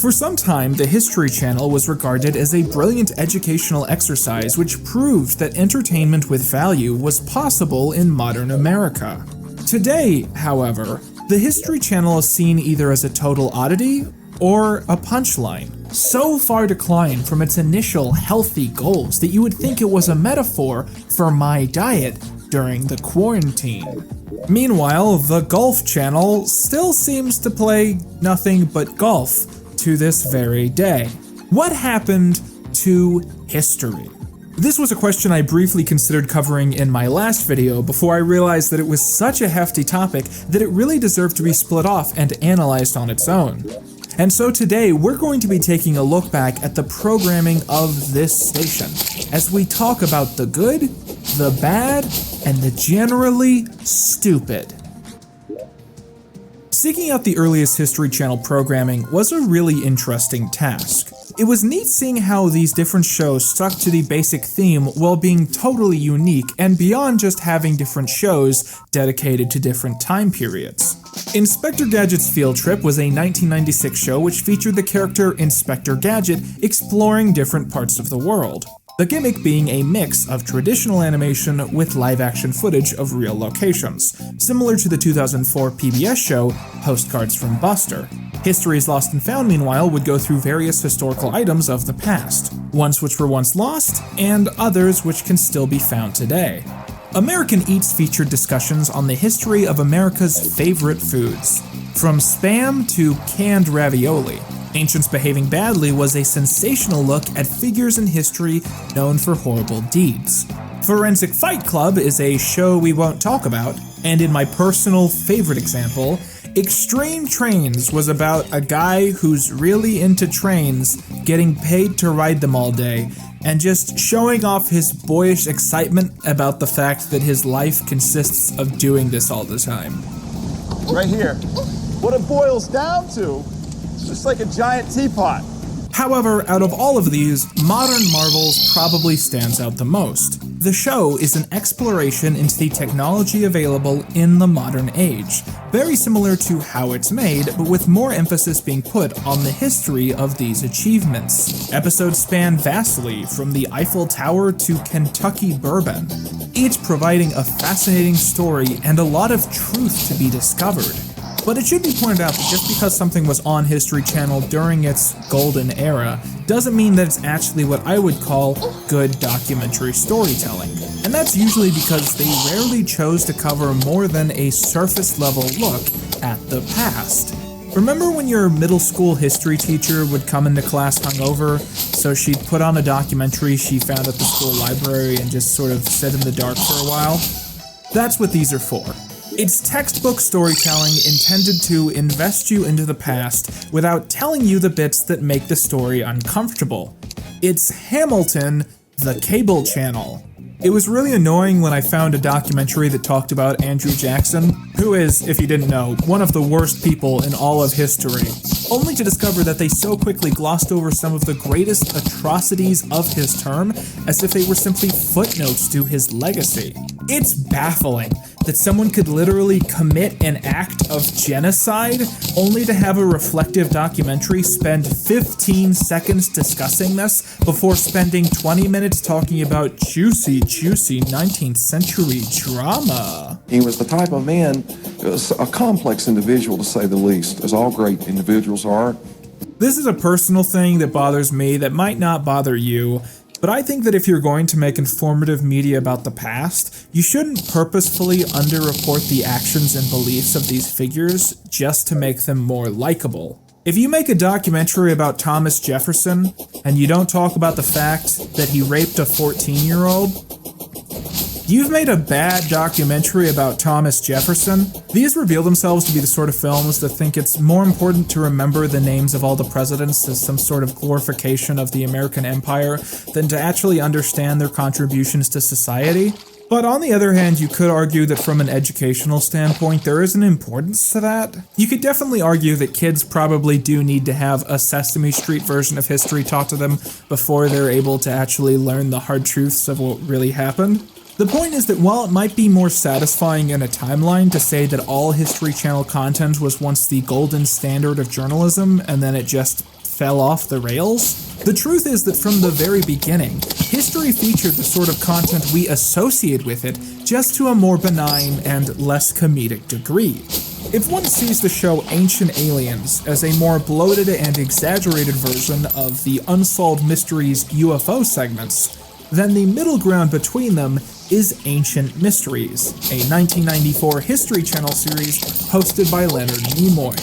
For some time, the History Channel was regarded as a brilliant educational exercise which proved that entertainment with value was possible in modern America. Today, however, the History Channel is seen either as a total oddity or a punchline, so far declined from its initial healthy goals that you would think it was a metaphor for my diet during the quarantine. Meanwhile, the Golf Channel still seems to play nothing but golf to this very day. What happened to history? This was a question I briefly considered covering in my last video before I realized that it was such a hefty topic that it really deserved to be split off and analyzed on its own. And so today we're going to be taking a look back at the programming of this station as we talk about the good, the bad, and the generally stupid. Seeking out the earliest History Channel programming was a really interesting task. It was neat seeing how these different shows stuck to the basic theme while being totally unique and beyond just having different shows dedicated to different time periods. Inspector Gadget's Field Trip was a 1996 show which featured the character Inspector Gadget exploring different parts of the world. The gimmick being a mix of traditional animation with live-action footage of real locations, similar to the 2004 PBS show Postcards from Buster. History's Lost and Found, meanwhile, would go through various historical items of the past, ones which were once lost, and others which can still be found today. American Eats featured discussions on the history of America's favorite foods, from Spam to canned ravioli. Ancients Behaving Badly was a sensational look at figures in history known for horrible deeds. Forensic Fight Club is a show we won't talk about, and in my personal favorite example, Extreme Trains was about a guy who's really into trains, getting paid to ride them all day, and just showing off his boyish excitement about the fact that his life consists of doing this all the time. Right here. What it boils down to, it's just like a giant teapot. However, out of all of these, Modern Marvels probably stands out the most. The show is an exploration into the technology available in the modern age, very similar to How It's Made, but with more emphasis being put on the history of these achievements. Episodes span vastly, from the Eiffel Tower to Kentucky bourbon, each providing a fascinating story and a lot of truth to be discovered. But it should be pointed out that just because something was on History Channel during its golden era doesn't mean that it's actually what I would call good documentary storytelling. And that's usually because they rarely chose to cover more than a surface level look at the past. Remember when your middle school history teacher would come into class hungover, so she'd put on a documentary she found at the school library and just sort of sit in the dark for a while? That's what these are for. It's textbook storytelling intended to invest you into the past without telling you the bits that make the story uncomfortable. It's Hamilton, the cable channel. It was really annoying when I found a documentary that talked about Andrew Jackson, who is, if you didn't know, one of the worst people in all of history, only to discover that they so quickly glossed over some of the greatest atrocities of his term as if they were simply footnotes to his legacy. It's baffling that someone could literally commit an act of genocide only to have a reflective documentary spend 15 seconds discussing this before spending 20 minutes talking about juicy 19th century drama. He was the type of man, a complex individual to say the least, as all great individuals are. This is a personal thing that bothers me that might not bother you, but I think that if you're going to make informative media about the past, you shouldn't purposefully underreport the actions and beliefs of these figures just to make them more likable. If you make a documentary about Thomas Jefferson, and you don't talk about the fact that he raped a 14-year-old, you've made a bad documentary about Thomas Jefferson. These reveal themselves to be the sort of films that think it's more important to remember the names of all the presidents as some sort of glorification of the American empire than to actually understand their contributions to society. But on the other hand, you could argue that from an educational standpoint, there is an importance to that. You could definitely argue that kids probably do need to have a Sesame Street version of history taught to them before they're able to actually learn the hard truths of what really happened. The point is that while it might be more satisfying in a timeline to say that all History Channel content was once the golden standard of journalism and then it just fell off the rails? The truth is that from the very beginning, history featured the sort of content we associate with it, just to a more benign and less comedic degree. If one sees the show Ancient Aliens as a more bloated and exaggerated version of the Unsolved Mysteries UFO segments, then the middle ground between them is Ancient Mysteries, a 1994 History Channel series hosted by Leonard Nimoy.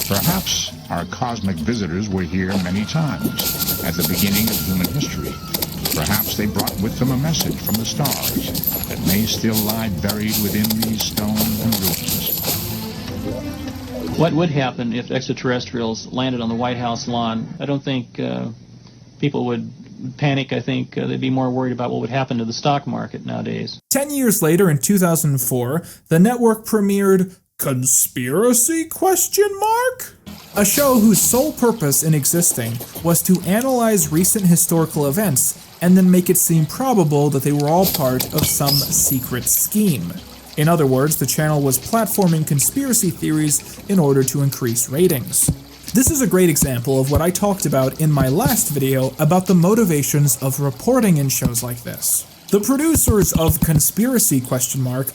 Perhaps our cosmic visitors were here many times, at the beginning of human history. Perhaps they brought with them a message from the stars that may still lie buried within these stones and ruins. What would happen if extraterrestrials landed on the White House lawn? I don't think people would panic. I think they'd be more worried about what would happen to the stock market nowadays. 10 years later, in 2004, the network premiered Conspiracy ? A show whose sole purpose in existing was to analyze recent historical events and then make it seem probable that they were all part of some secret scheme. In other words, the channel was platforming conspiracy theories in order to increase ratings. This is a great example of what I talked about in my last video about the motivations of reporting in shows like this. The producers of Conspiracy ?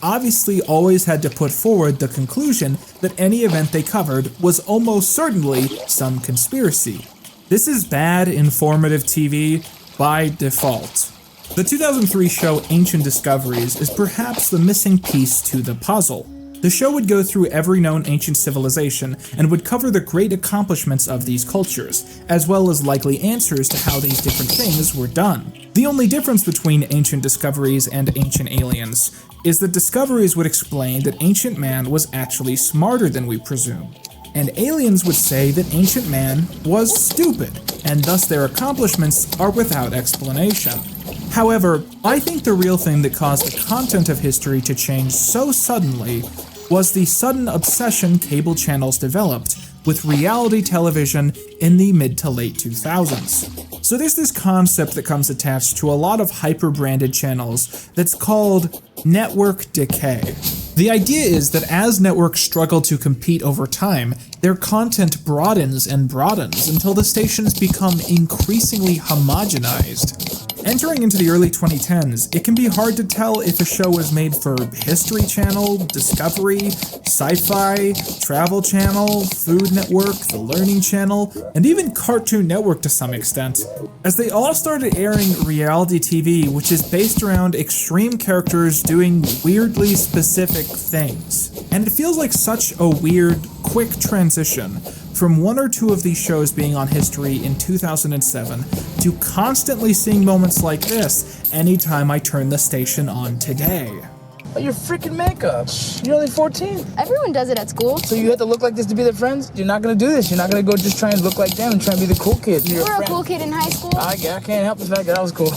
Obviously always had to put forward the conclusion that any event they covered was almost certainly some conspiracy. This is bad informative TV by default. The 2003 show Ancient Discoveries is perhaps the missing piece to the puzzle. The show would go through every known ancient civilization and would cover the great accomplishments of these cultures, as well as likely answers to how these different things were done. The only difference between Ancient Discoveries and Ancient Aliens is that Discoveries would explain that ancient man was actually smarter than we presume, and Aliens would say that ancient man was stupid, and thus their accomplishments are without explanation. However, I think the real thing that caused the content of history to change so suddenly was the sudden obsession cable channels developed with reality television in the mid to late 2000s. So there's this concept that comes attached to a lot of hyper-branded channels that's called network decay. The idea is that as networks struggle to compete over time, their content broadens and broadens until the stations become increasingly homogenized. Entering into the early 2010s, it can be hard to tell if a show was made for History Channel, Discovery, Sci-Fi, Travel Channel, Food Network, The Learning Channel, and even Cartoon Network to some extent, as they all started airing reality TV, which is based around extreme characters doing weirdly specific things. And it feels like such a weird, quick transition from one or two of these shows being on History in 2007 to constantly seeing moments like this anytime I turn the station on today. Oh, your freaking makeup. You're only 14. Everyone does it at school. So you have to look like this to be their friends? You're not gonna do this. You're not gonna go just try and look like them and try and be the cool kid. You were a cool kid in high school? I can't help the fact that I was cool.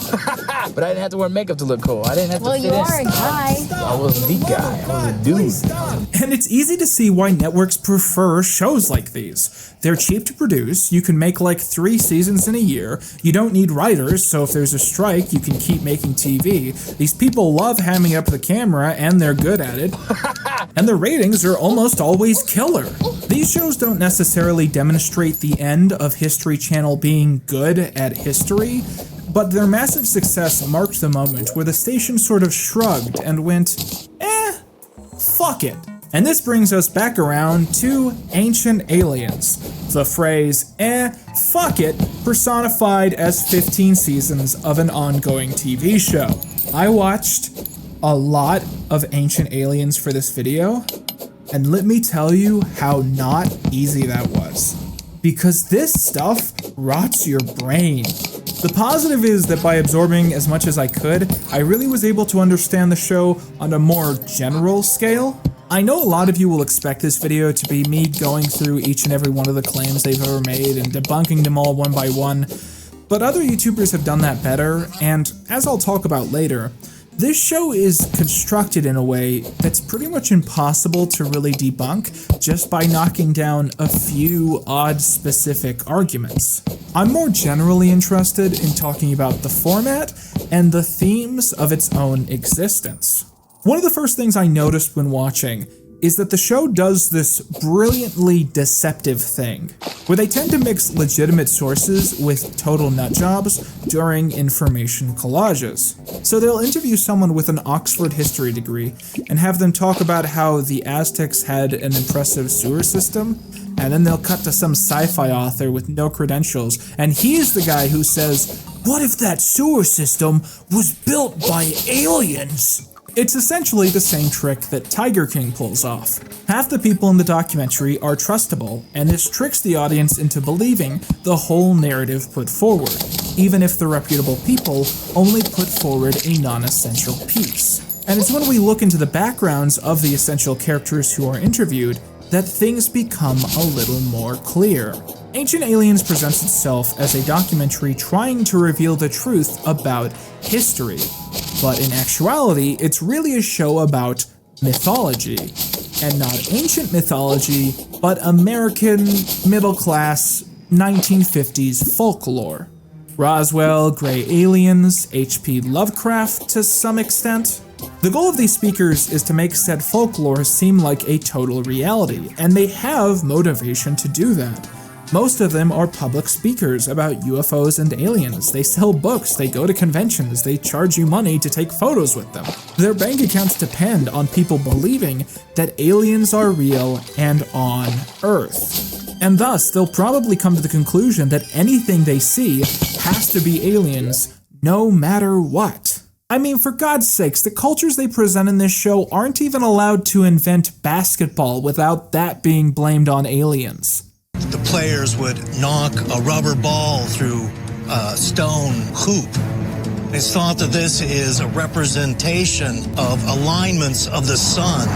But I didn't have to wear makeup to look cool. I didn't have to fit in. Well, you are a guy. I wasn't the guy. I was a dude. And it's easy to see why networks prefer shows like these. They're cheap to produce, you can make like 3 seasons in a year, you don't need writers, so if there's a strike, you can keep making TV. These people love hamming up the camera, and they're good at it. And the ratings are almost always killer. These shows don't necessarily demonstrate the end of History Channel being good at history, but their massive success marked the moment where the station sort of shrugged and went, fuck it. And this brings us back around to Ancient Aliens. The phrase, fuck it, personified as 15 seasons of an ongoing TV show. I watched a lot of Ancient Aliens for this video, and let me tell you how not easy that was. Because this stuff rots your brain. The positive is that by absorbing as much as I could, I really was able to understand the show on a more general scale. I know a lot of you will expect this video to be me going through each and every one of the claims they've ever made and debunking them all one by one, but other YouTubers have done that better, and as I'll talk about later, this show is constructed in a way that's pretty much impossible to really debunk just by knocking down a few odd specific arguments. I'm more generally interested in talking about the format and the themes of its own existence. One of the first things I noticed when watching is that the show does this brilliantly deceptive thing, where they tend to mix legitimate sources with total nutjobs during information collages. So they'll interview someone with an Oxford history degree and have them talk about how the Aztecs had an impressive sewer system, and then they'll cut to some sci-fi author with no credentials, and he's the guy who says, "What if that sewer system was built by aliens?" It's essentially the same trick that Tiger King pulls off. Half the people in the documentary are trustable, and this tricks the audience into believing the whole narrative put forward, even if the reputable people only put forward a non-essential piece. And it's when we look into the backgrounds of the essential characters who are interviewed that things become a little more clear. Ancient Aliens presents itself as a documentary trying to reveal the truth about history, but in actuality, it's really a show about mythology, and not ancient mythology, but American middle-class 1950s folklore. Roswell, gray aliens, H.P. Lovecraft to some extent. The goal of these speakers is to make said folklore seem like a total reality, and they have motivation to do that. Most of them are public speakers about UFOs and aliens. They sell books, they go to conventions, they charge you money to take photos with them. Their bank accounts depend on people believing that aliens are real and on Earth. And thus, they'll probably come to the conclusion that anything they see has to be aliens, no matter what. I mean, for God's sakes, the cultures they present in this show aren't even allowed to invent basketball without that being blamed on aliens. The players would knock a rubber ball through a stone hoop. It's thought that this is a representation of alignments of the sun.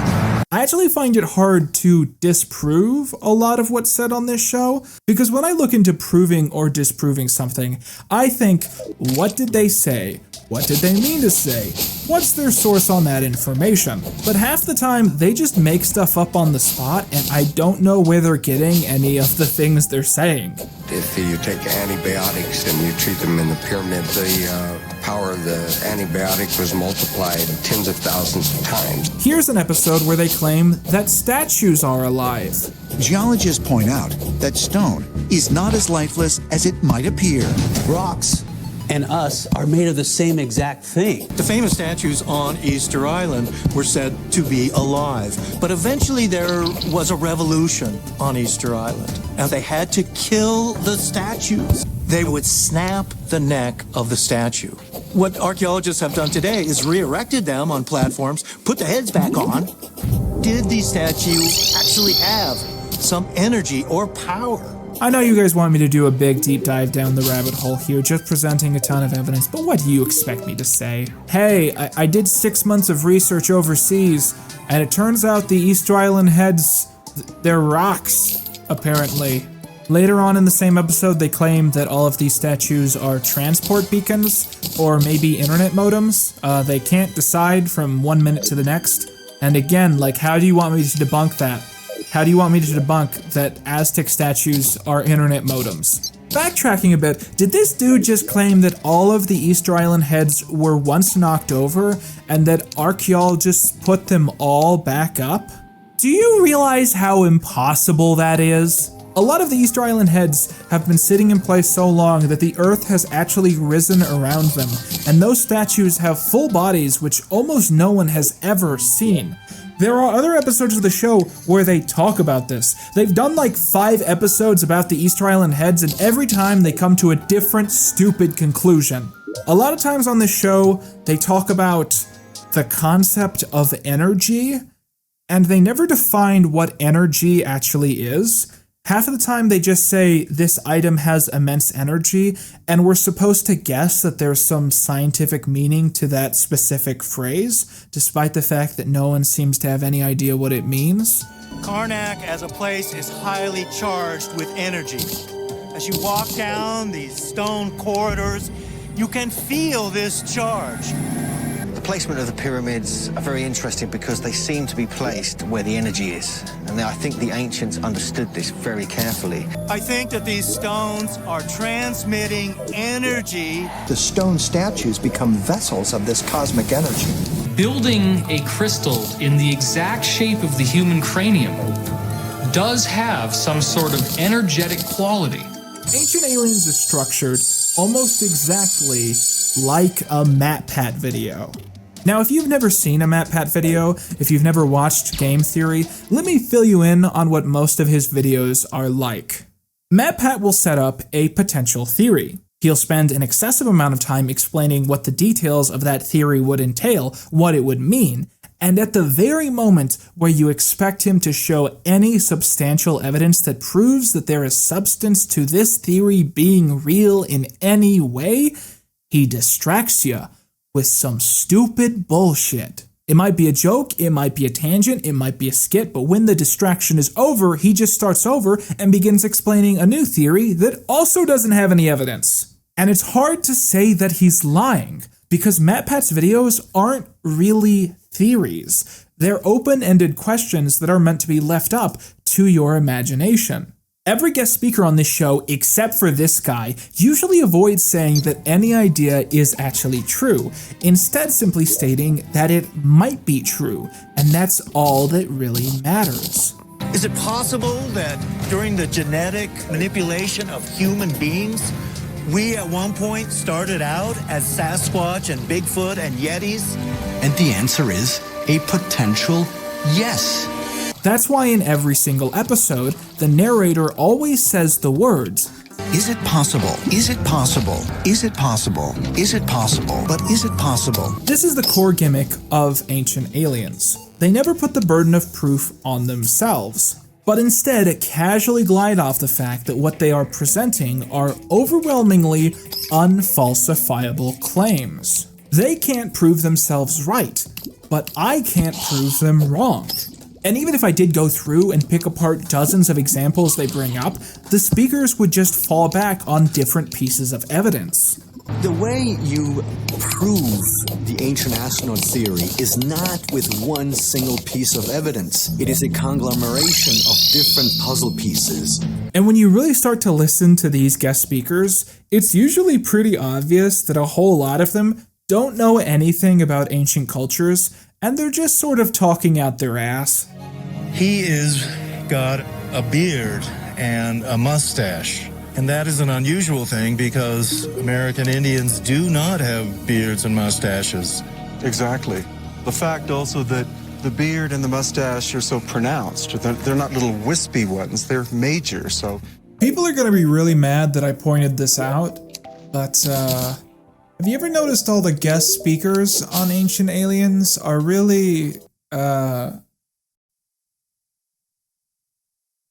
I actually find it hard to disprove a lot of what's said on this show, because when I look into proving or disproving something, I think, what did they say? What did they mean to say? What's their source on that information? But half the time, they just make stuff up on the spot, and I don't know where they're getting any of the things they're saying. If you take antibiotics and you treat them in the pyramid, the power of the antibiotic was multiplied tens of thousands of times. Here's an episode where they claim that statues are alive. Geologists point out that stone is not as lifeless as it might appear. Rocks and us are made of the same exact thing. The famous statues on Easter Island were said to be alive, but eventually there was a revolution on Easter Island, and they had to kill the statues. They would snap the neck of the statue. What archaeologists have done today is re-erected them on platforms, put the heads back on. Did these statues actually have some energy or power? I know you guys want me to do a big deep dive down the rabbit hole here, just presenting a ton of evidence, but what do you expect me to say? Hey, I did 6 months of research overseas, and it turns out the Easter Island heads, they're rocks, apparently. Later on in the same episode, they claim that all of these statues are transport beacons, or maybe internet modems. They can't decide from 1 minute to the next. And again, like, how do you want me to debunk that? How do you want me to debunk that Aztec statues are internet modems? Backtracking a bit, did this dude just claim that all of the Easter Island heads were once knocked over and that archaeologists put them all back up? Do you realize how impossible that is? A lot of the Easter Island heads have been sitting in place so long that the earth has actually risen around them, and those statues have full bodies which almost no one has ever seen. There are other episodes of the show where they talk about this. They've done like 5 episodes about the Easter Island heads, and every time they come to a different stupid conclusion. A lot of times on this show, they talk about the concept of energy, and they never define what energy actually is. Half of the time they just say this item has immense energy, and we're supposed to guess that there's some scientific meaning to that specific phrase, despite the fact that no one seems to have any idea what it means. Karnak as a place is highly charged with energy. As you walk down these stone corridors, you can feel this charge. The placement of the pyramids are very interesting because they seem to be placed where the energy is. And I think the ancients understood this very carefully. I think that these stones are transmitting energy. The stone statues become vessels of this cosmic energy. building a crystal in the exact shape of the human cranium does have some sort of energetic quality. Ancient Aliens is structured almost exactly like a MatPat video. Now, if you've never seen a MatPat video, if you've never watched game theory, let me fill you in on what most of his videos are like. MatPat will set up a potential theory. He'll spend an excessive amount of time explaining what the details of that theory would entail, what it would mean, and at the very moment where you expect him to show any substantial evidence that proves that there is substance to this theory being real in any way, he distracts you with some stupid bullshit. It might be a joke, it might be a tangent, it might be a skit, but when the distraction is over, he just starts over and begins explaining a new theory that also doesn't have any evidence. And it's hard to say that he's lying, because MatPat's videos aren't really theories. They're open-ended questions that are meant to be left up to your imagination. Every guest speaker on this show, except for this guy, usually avoids saying that any idea is actually true, instead simply stating that it might be true, and that's all that really matters. Is it possible that during the genetic manipulation of human beings, we at one point started out as Sasquatch and Bigfoot and Yetis? And the answer is a potential yes. That's why in every single episode, the narrator always says the words, Is it possible? Is it possible? Is it possible? Is it possible? But is it possible? This is the core gimmick of Ancient Aliens. They never put the burden of proof on themselves, but instead casually glide off the fact that what they are presenting are overwhelmingly unfalsifiable claims. They can't prove themselves right, but I can't prove them wrong. And even if I did go through and pick apart dozens of examples they bring up, the speakers would just fall back on different pieces of evidence. The way you prove the ancient astronaut theory is not with one single piece of evidence. It is a conglomeration of different puzzle pieces. And when you really start to listen to these guest speakers, it's usually pretty obvious that a whole lot of them don't know anything about ancient cultures, and they're just sort of talking out their ass. He is got a beard and a mustache. And that is an unusual thing because American Indians do not have beards and mustaches. Exactly. The fact also that the beard and the mustache are so pronounced. They're not little wispy ones, they're major, so. People are going to be really mad that I pointed this out, but have you ever noticed all the guest speakers on Ancient Aliens are really,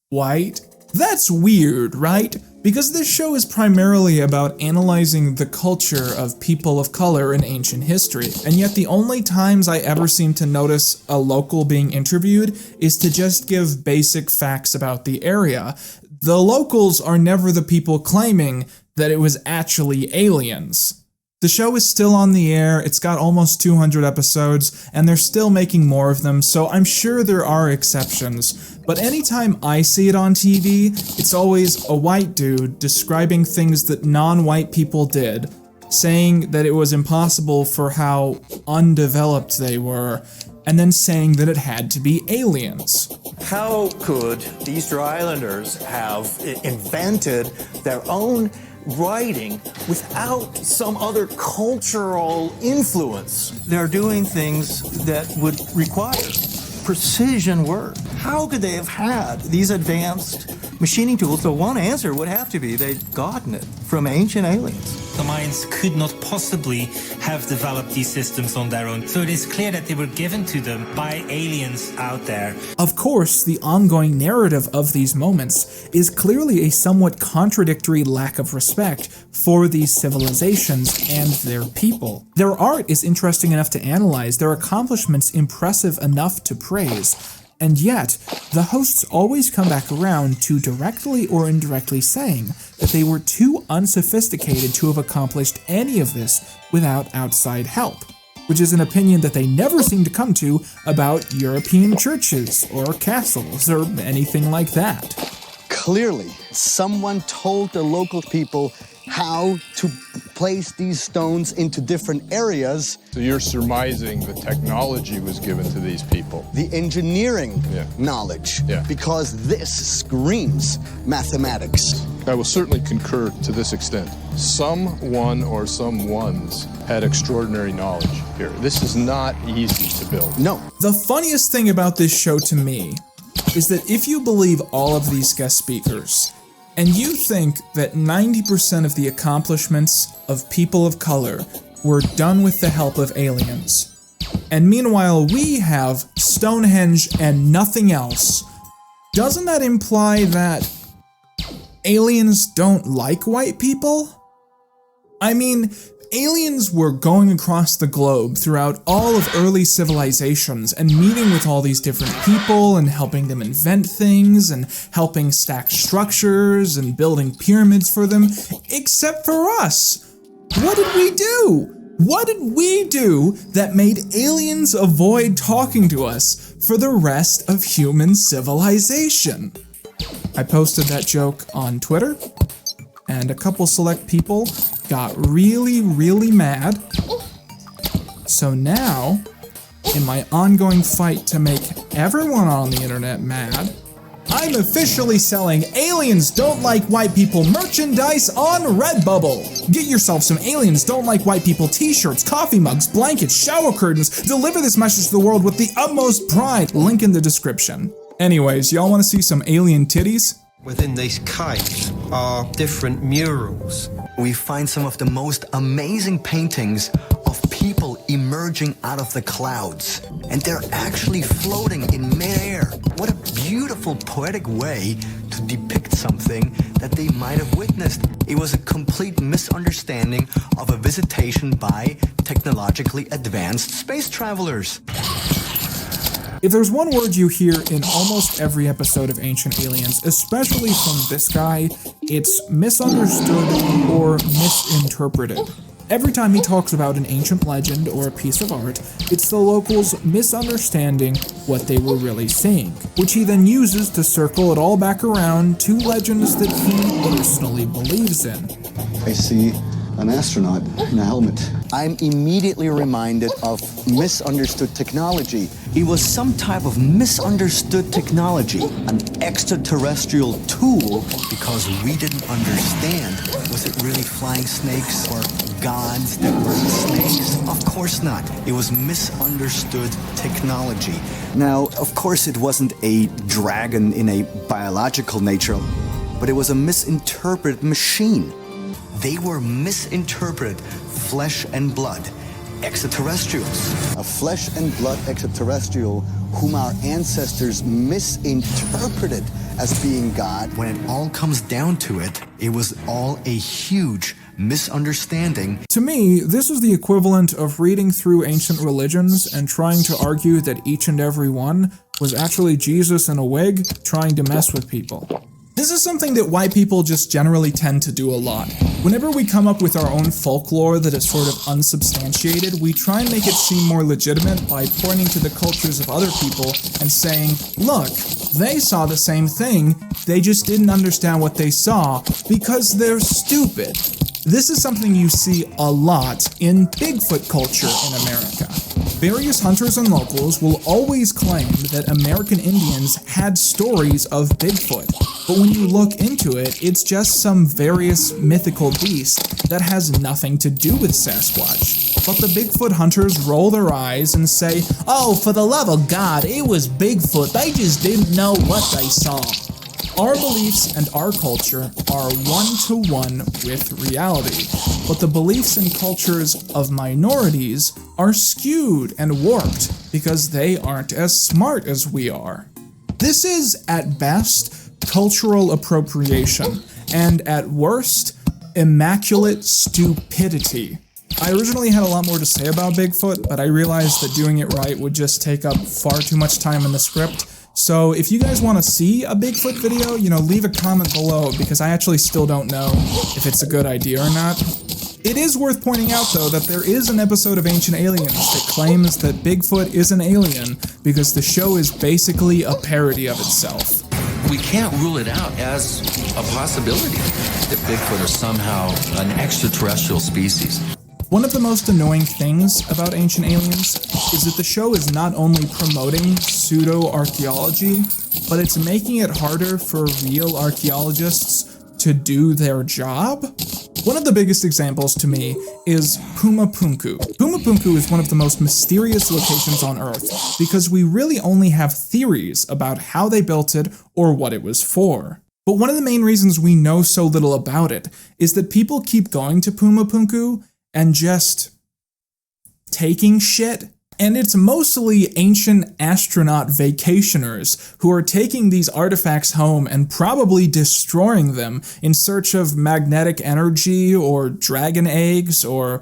white? That's weird, right? Because this show is primarily about analyzing the culture of people of color in ancient history, and yet the only times I ever seem to notice a local being interviewed is to just give basic facts about the area. The locals are never the people claiming that it was actually aliens. The show is still on the air, it's got almost 200 episodes, and they're still making more of them, so I'm sure there are exceptions. But anytime I see it on TV, it's always a white dude describing things that non-white people did, saying that it was impossible for how undeveloped they were, and then saying that it had to be aliens. How could the Easter Islanders have invented their own writing without some other cultural influence? They're doing things that would require precision work. How could they have had these advanced machining tools? So one answer would have to be they'd gotten it from ancient aliens. The Mayans could not possibly have developed these systems on their own. So it is clear that they were given to them by aliens out there. Of course, the ongoing narrative of these moments is clearly a somewhat contradictory lack of respect for these civilizations and their people. Their art is interesting enough to analyze, their accomplishments impressive enough to praise, and yet, the hosts always come back around to directly or indirectly saying that they were too unsophisticated to have accomplished any of this without outside help, which is an opinion that they never seem to come to about European churches or castles or anything like that. Clearly, someone told the local people how to placed these stones into different areas. So you're surmising the technology was given to these people? The engineering knowledge, because this screams mathematics. I will certainly concur to this extent. Someone or some ones had extraordinary knowledge here. This is not easy to build. No. The funniest thing about this show to me is that if you believe all of these guest speakers, and you think that 90% of the accomplishments of people of color were done with the help of aliens, and meanwhile we have Stonehenge and nothing else, doesn't that imply that aliens don't like white people? I mean, aliens were going across the globe throughout all of early civilizations and meeting with all these different people and helping them invent things and helping stack structures and building pyramids for them, except for us. What did we do? What did we do that made aliens avoid talking to us for the rest of human civilization? I posted that joke on Twitter, and a couple select people got really, really mad. So now, in my ongoing fight to make everyone on the internet mad, I'm officially selling Aliens Don't Like White People merchandise on Redbubble. Get yourself some Aliens Don't Like White People t-shirts, coffee mugs, blankets, shower curtains. Deliver this message to the world with the utmost pride. Link in the description. Anyways, y'all want to see some alien titties? Within these caves are different murals. We find some of the most amazing paintings of people emerging out of the clouds. And they're actually floating in midair. What a beautiful, poetic way to depict something that they might have witnessed. It was a complete misunderstanding of a visitation by technologically advanced space travelers. If there's one word you hear in almost every episode of Ancient Aliens, especially from this guy, it's misunderstood or misinterpreted. Every time he talks about an ancient legend or a piece of art, it's the locals misunderstanding what they were really seeing, which he then uses to circle it all back around to legends that he personally believes in. I see an astronaut in a helmet. I'm immediately reminded of misunderstood technology. It was some type of misunderstood technology, an extraterrestrial tool, because we didn't understand. Was it really flying snakes or gods that were snakes? Of course not. It was misunderstood technology. Now, of course, it wasn't a dragon in a biological nature, but it was a misinterpreted machine. They were misinterpreted flesh and blood extraterrestrials. A flesh and blood extraterrestrial whom our ancestors misinterpreted as being God. When it all comes down to it, it was all a huge misunderstanding. To me, this is the equivalent of reading through ancient religions and trying to argue that each and every one was actually Jesus in a wig trying to mess with people. This is something that white people just generally tend to do a lot. Whenever we come up with our own folklore that is sort of unsubstantiated, we try and make it seem more legitimate by pointing to the cultures of other people and saying, look, they saw the same thing, they just didn't understand what they saw because they're stupid. This is something you see a lot in Bigfoot culture in America. Various hunters and locals will always claim that American Indians had stories of Bigfoot, but when you look into it, it's just some various mythical beast that has nothing to do with Sasquatch. But the Bigfoot hunters roll their eyes and say, oh, for the love of God, it was Bigfoot, they just didn't know what they saw. Our beliefs and our culture are one-to-one with reality, but the beliefs and cultures of minorities are skewed and warped because they aren't as smart as we are. This is, at best, cultural appropriation, and at worst, immaculate stupidity. I originally had a lot more to say about Bigfoot, but I realized that doing it right would just take up far too much time in the script. So if you guys want to see a Bigfoot video, leave a comment below, because I actually still don't know if it's a good idea or not. It is worth pointing out, though, that there is an episode of Ancient Aliens that claims that Bigfoot is an alien because the show is basically a parody of itself. We can't rule it out as a possibility. that Bigfoot are somehow an extraterrestrial species. One of the most annoying things about Ancient Aliens is that the show is not only promoting pseudo-archaeology, but it's making it harder for real archaeologists to do their job. One of the biggest examples to me is Pumapunku. Pumapunku is one of the most mysterious locations on Earth because we really only have theories about how they built it or what it was for. But one of the main reasons we know so little about it is that people keep going to Pumapunku and just taking shit. And it's mostly ancient astronaut vacationers who are taking these artifacts home and probably destroying them in search of magnetic energy or dragon eggs or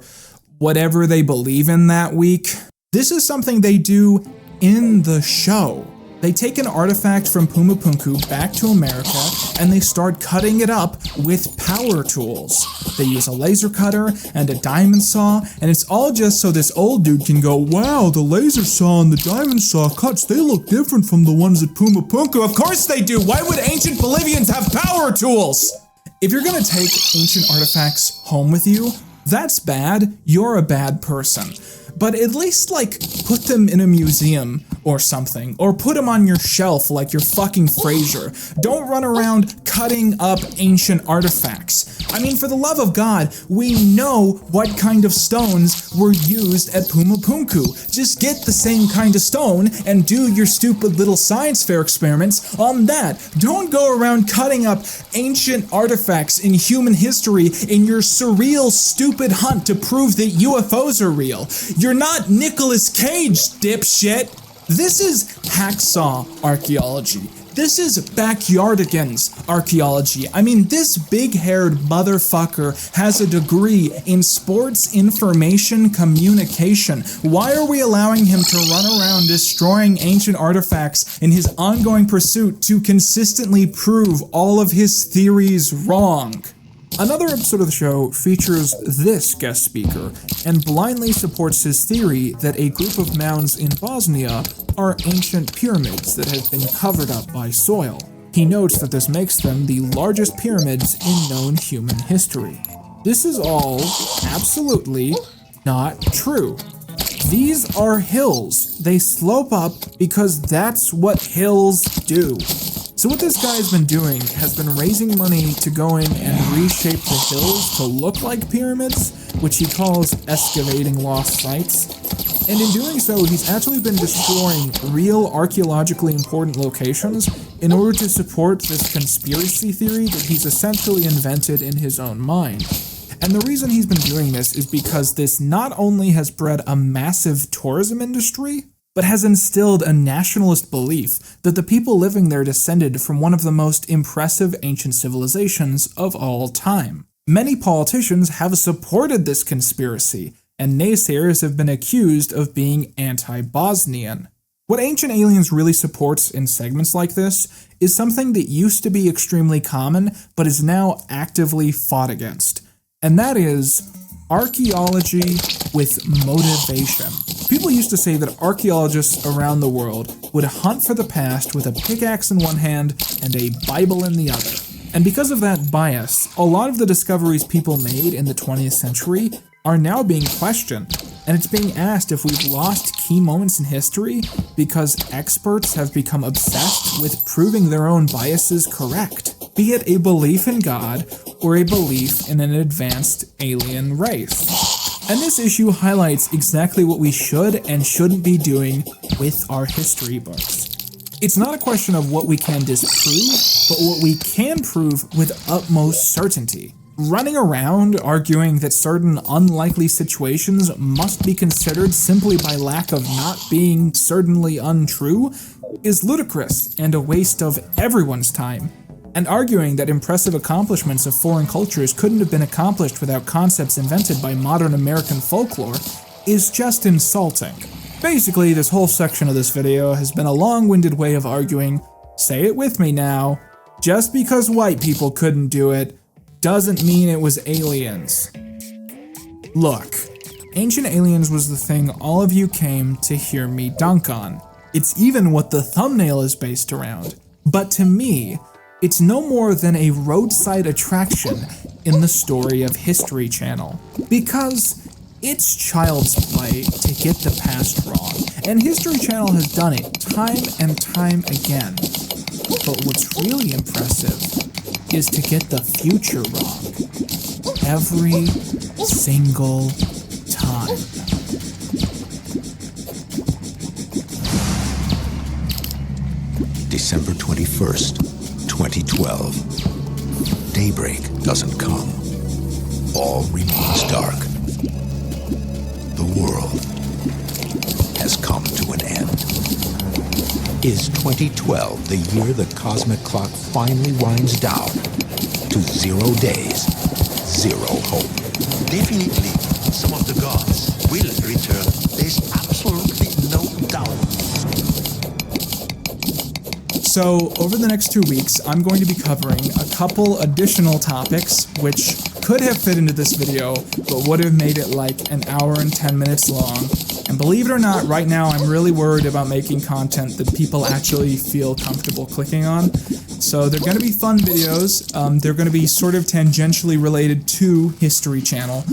whatever they believe in that week. This is something they do in the show. They take an artifact from Pumapunku back to America and they start cutting it up with power tools. They use a laser cutter and a diamond saw, and it's all just so this old dude can go, wow, the laser saw and the diamond saw cuts, they look different from the ones at Pumapunku. Of course they do! Why would ancient Bolivians have power tools? If you're gonna take ancient artifacts home with you, that's bad, you're a bad person. But at least, like, put them in a museum or something, or put them on your shelf like you're fucking Frasier. Don't run around cutting up ancient artifacts. I mean, for the love of God, we know what kind of stones were used at Pumapunku. Just get the same kind of stone and do your stupid little science fair experiments on that. Don't go around cutting up ancient artifacts in human history in your surreal, stupid hunt to prove that UFOs are real. You're not Nicolas Cage, dipshit! This is Hacksaw Archaeology. This is Backyardigans Archaeology. I mean, this big-haired motherfucker has a degree in sports information communication. Why are we allowing him to run around destroying ancient artifacts in his ongoing pursuit to consistently prove all of his theories wrong? Another episode of the show features this guest speaker and blindly supports his theory that a group of mounds in Bosnia are ancient pyramids that have been covered up by soil. He notes that this makes them the largest pyramids in known human history. This is all absolutely not true. These are hills. They slope up because that's what hills do. So what this guy has been doing has been raising money to go in and reshape the hills to look like pyramids, which he calls excavating lost sites. And in doing so, he's actually been destroying real archaeologically important locations in order to support this conspiracy theory that he's essentially invented in his own mind. And the reason he's been doing this is because this not only has bred a massive tourism industry, but has instilled a nationalist belief that the people living there descended from one of the most impressive ancient civilizations of all time. Many politicians have supported this conspiracy, and naysayers have been accused of being anti-Bosnian. What Ancient Aliens really supports in segments like this is something that used to be extremely common, but is now actively fought against, and that is archaeology with motivation. People used to say that archaeologists around the world would hunt for the past with a pickaxe in one hand and a Bible in the other. And because of that bias, a lot of the discoveries people made in the 20th century are now being questioned, and it's being asked if we've lost key moments in history because experts have become obsessed with proving their own biases correct, be it a belief in God or a belief in an advanced alien race. And this issue highlights exactly what we should and shouldn't be doing with our history books. It's not a question of what we can disprove, but what we can prove with utmost certainty. Running around arguing that certain unlikely situations must be considered simply by lack of not being certainly untrue is ludicrous and a waste of everyone's time. And arguing that impressive accomplishments of foreign cultures couldn't have been accomplished without concepts invented by modern American folklore is just insulting. Basically, this whole section of this video has been a long-winded way of arguing, say it with me now, just because white people couldn't do it doesn't mean it was aliens. Look, Ancient Aliens was the thing all of you came to hear me dunk on. It's even what the thumbnail is based around. But to me, It's no more than a roadside attraction in the story of History Channel, because it's child's play to get the past wrong, and History Channel has done it time and time again. But what's really impressive is to get the future wrong every single time. December 21st, 2012. Daybreak doesn't come. All remains dark. The world has come to an end. Is 2012 the year the cosmic clock finally winds down to 0 days, 0 hope? Definitely, some of the gods will return. There's absolutely no doubt. So, over the next 2 weeks, I'm going to be covering a couple additional topics which could have fit into this video, but would have made it like an hour and 10 minutes long. And believe it or not, right now I'm really worried about making content that people actually feel comfortable clicking on. So they're going to be fun videos. They're going to be sort of tangentially related to History Channel.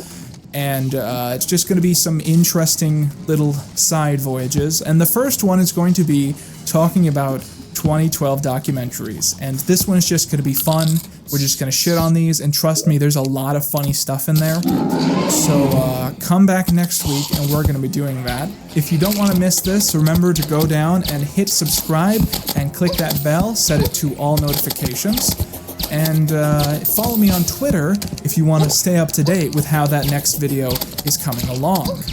And it's just going to be some interesting little side voyages. And the first one is going to be talking about 2012 documentaries, and this one is just going to be fun. We're just going to shit on these, and trust me, there's a lot of funny stuff in there. So come back next week and we're going to be doing that. If you don't want to miss this, remember to go down and hit subscribe and click that bell, set it to all notifications, and follow me on Twitter if you want to stay up to date with how that next video is coming along.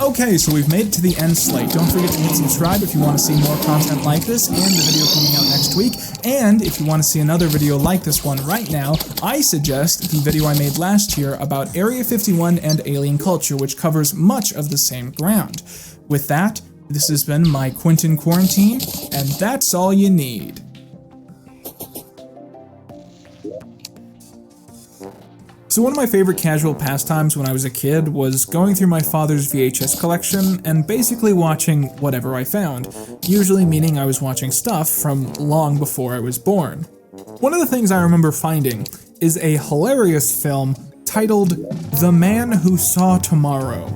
Okay, so we've made it to the end slate. Don't forget to hit subscribe if you want to see more content like this and the video coming out next week. And if you want to see another video like this one right now, I suggest the video I made last year about Area 51 and alien culture, which covers much of the same ground. With that, this has been my Quentin Quarantine, and that's all you need. So one of my favorite casual pastimes when I was a kid was going through my father's VHS collection and basically watching whatever I found, usually meaning I was watching stuff from long before I was born. One of the things I remember finding is a hilarious film titled The Man Who Saw Tomorrow,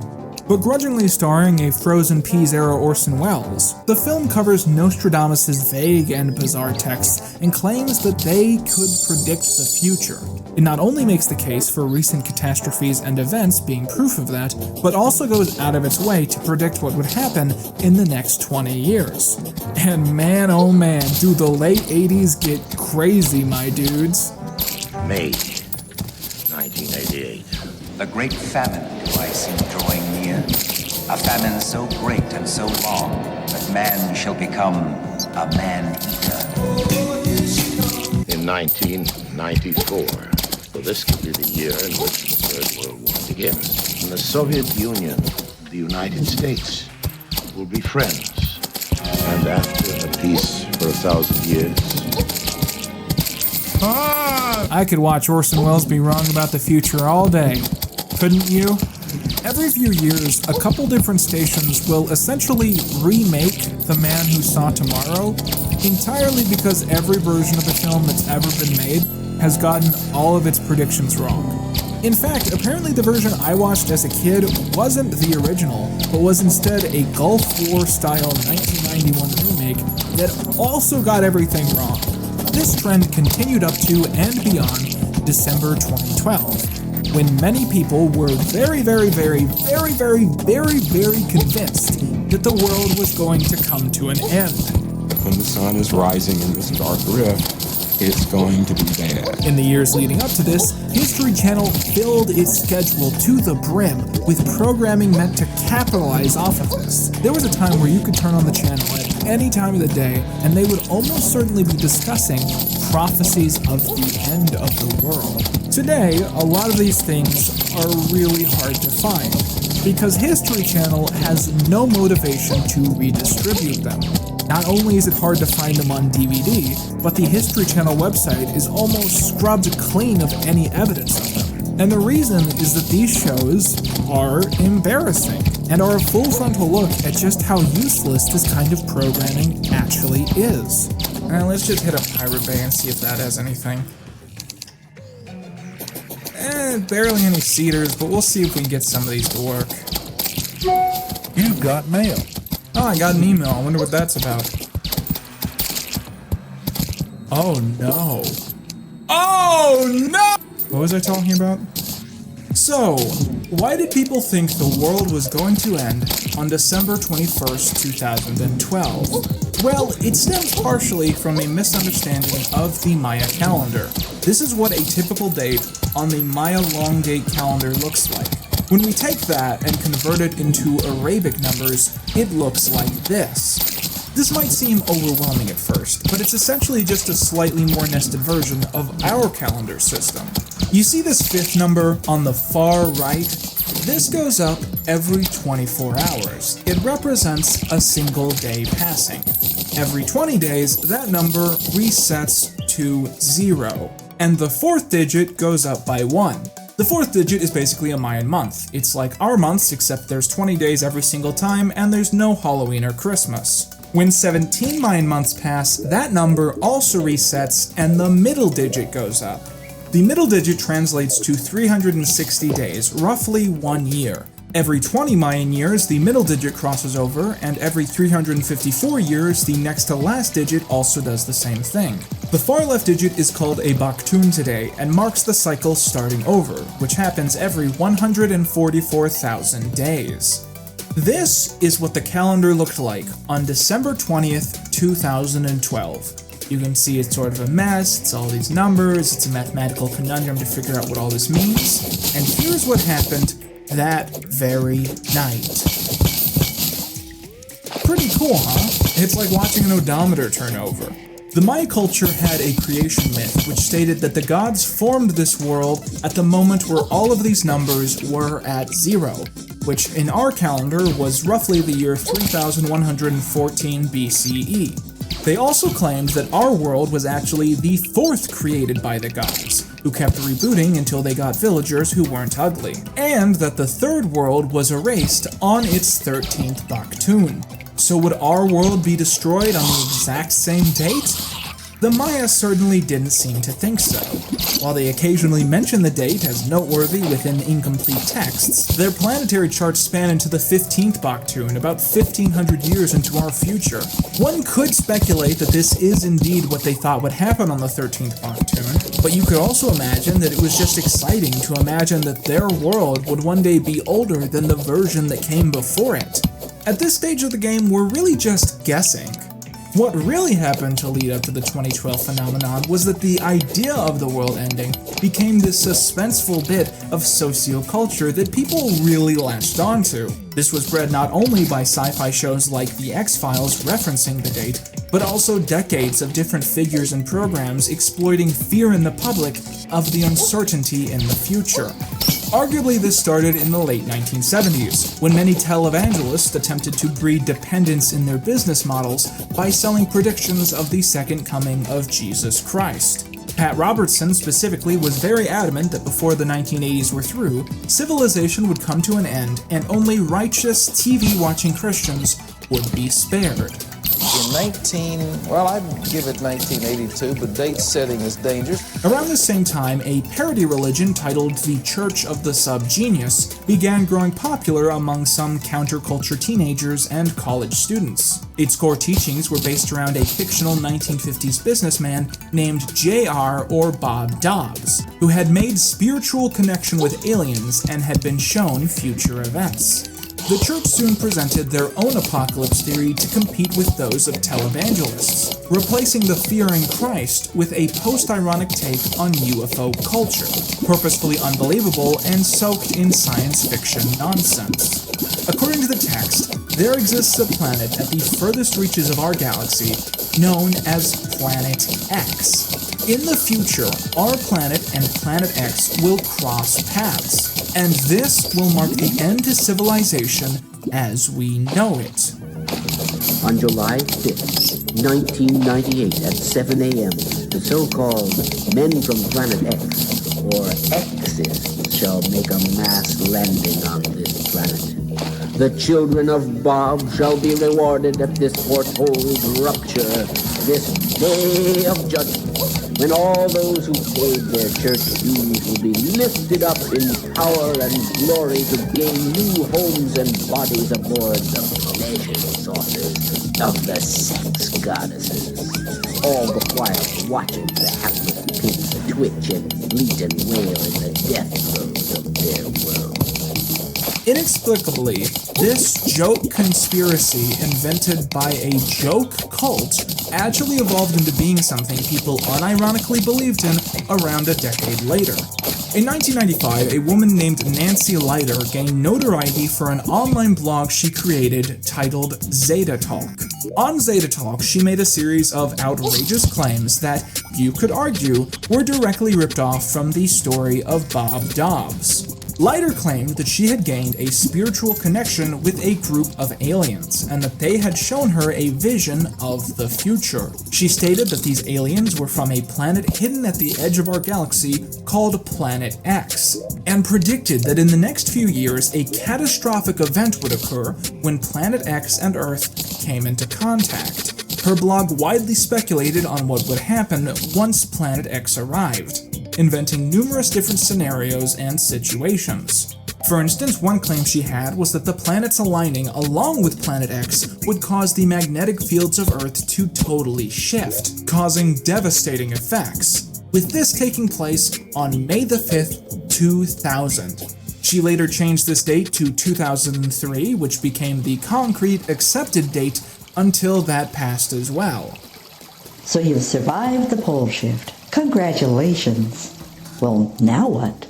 begrudgingly starring a Frozen Peas-era Orson Welles. The film covers Nostradamus' vague and bizarre texts and claims that they could predict the future. It not only makes the case for recent catastrophes and events being proof of that, but also goes out of its way to predict what would happen in the next 20 years. And man, oh man, do the late 80s get crazy, my dudes. May 1988. The great famine do I see drawing near. A famine so great and so long that man shall become a man-eater. In 1994, so this could be the year in which the Third World War begins. And the Soviet Union, the United States, will be friends. And after a peace for 1,000 years... I could watch Orson Welles be wrong about the future all day. Couldn't you? Every few years, a couple different stations will essentially remake The Man Who Saw Tomorrow, entirely because every version of the film that's ever been made has gotten all of its predictions wrong. In fact, apparently the version I watched as a kid wasn't the original, but was instead a Gulf War-style 1991 remake that also got everything wrong. This trend continued up to and beyond December 2012. When many people were very convinced that the world was going to come to an end. When the sun is rising in this dark rift, it's going to be bad. In the years leading up to this, History Channel filled its schedule to the brim with programming meant to capitalize off of this. There was a time where you could turn on the channel at any time of the day, and they would almost certainly be discussing prophecies of the end of the world. Today, a lot of these things are really hard to find, because History Channel has no motivation to redistribute them. Not only is it hard to find them on DVD, but the History Channel website is almost scrubbed clean of any evidence of them. And the reason is that these shows are embarrassing, and are a full frontal look at just how useless this kind of programming actually is. Let's just hit up Pirate Bay and see if that has anything. Barely any cedars, but we'll see if we can get some of these to work. You got mail. Oh, I got an email. I wonder what that's about. Oh no. Oh no! What was I talking about? So, why did people think the world was going to end on December 21st, 2012? Well, it stems partially from a misunderstanding of the Maya calendar. This is what a typical date on the Maya long date calendar looks like. When we take that and convert it into Arabic numbers, it looks like this. This might seem overwhelming at first, but it's essentially just a slightly more nested version of our calendar system. You see this 5th number on the far right? This goes up every 24 hours. It represents a single day passing. Every 20 days, that number resets to 0, and the 4th digit goes up by 1. The 4th digit is basically a Mayan month. It's like our months, except there's 20 days every single time, and there's no Halloween or Christmas. When 17 Mayan months pass, that number also resets, and the middle digit goes up. The middle digit translates to 360 days, roughly 1 year. Every 20 Mayan years, the middle digit crosses over, and every 354 years, the next to last digit also does the same thing. The far left digit is called a Baktun today, and marks the cycle starting over, which happens every 144,000 days. This is what the calendar looked like on December 20th, 2012. You can see it's sort of a mess, it's all these numbers, it's a mathematical conundrum to figure out what all this means, and here's what happened that very night. Pretty cool, huh? It's like watching an odometer turn over. The Maya culture had a creation myth which stated that the gods formed this world at the moment where all of these numbers were at 0, which in our calendar was roughly the year 3114 BCE. They also claimed that our world was actually the 4th created by the gods, who kept rebooting until they got villagers who weren't ugly, and that the 3rd world was erased on its 13th Baktun. So would our world be destroyed on the exact same date? The Maya certainly didn't seem to think so. While they occasionally mention the date as noteworthy within incomplete texts, their planetary charts span into the 15th Baktun, about 1500 years into our future. One could speculate that this is indeed what they thought would happen on the 13th Baktun, but you could also imagine that it was just exciting to imagine that their world would one day be older than the version that came before it. At this stage of the game, we're really just guessing. What really happened to lead up to the 2012 phenomenon was that the idea of the world ending became this suspenseful bit of socioculture that people really latched onto. This was bred not only by sci-fi shows like The X-Files referencing the date, but also decades of different figures and programs exploiting fear in the public of the uncertainty in the future. Arguably, this started in the late 1970s, when many televangelists attempted to breed dependence in their business models by selling predictions of the second coming of Jesus Christ. Pat Robertson specifically was very adamant that before the 1980s were through, civilization would come to an end and only righteous TV-watching Christians would be spared. In I'd give it 1982, but date setting is dangerous. Around the same time, a parody religion titled The Church of the Subgenius began growing popular among some counterculture teenagers and college students. Its core teachings were based around a fictional 1950s businessman named J.R. or Bob Dobbs, who had made spiritual connection with aliens and had been shown future events. The church soon presented their own apocalypse theory to compete with those of televangelists, replacing the fear in Christ with a post-ironic take on UFO culture, purposefully unbelievable and soaked in science fiction nonsense. According to the text, there exists a planet at the furthest reaches of our galaxy known as Planet X. In the future, our planet and Planet X will cross paths, and this will mark the end to civilization as we know it. On July 5th, 1998 at 7 a.m., the so-called men from Planet X, or X's, shall make a mass landing on this planet. The children of Bob shall be rewarded at this foretold rupture, this day of judgment, when all those who paid their church dues will be lifted up in power and glory to gain new homes and bodies aboard the pleasure saucers of the sex goddesses, all the while watching the hapless pigs twitch and bleat and wail in the death throes of their world. Inexplicably, this joke conspiracy invented by a joke cult actually evolved into being something people unironically believed in around a decade later. In 1995, a woman named Nancy Leiter gained notoriety for an online blog she created titled Zeta Talk. On Zeta Talk, she made a series of outrageous claims that, you could argue, were directly ripped off from the story of Bob Dobbs. Leiter claimed that she had gained a spiritual connection with a group of aliens, and that they had shown her a vision of the future. She stated that these aliens were from a planet hidden at the edge of our galaxy called Planet X, and predicted that in the next few years a catastrophic event would occur when Planet X and Earth came into contact. Her blog widely speculated on what would happen once Planet X arrived, inventing numerous different scenarios and situations. For instance, one claim she had was that the planets aligning along with Planet X would cause the magnetic fields of Earth to totally shift, causing devastating effects, with this taking place on May the 5th, 2000. She later changed this date to 2003, which became the concrete accepted date until that passed as well. So you've survived the pole shift. Congratulations. Well, now what?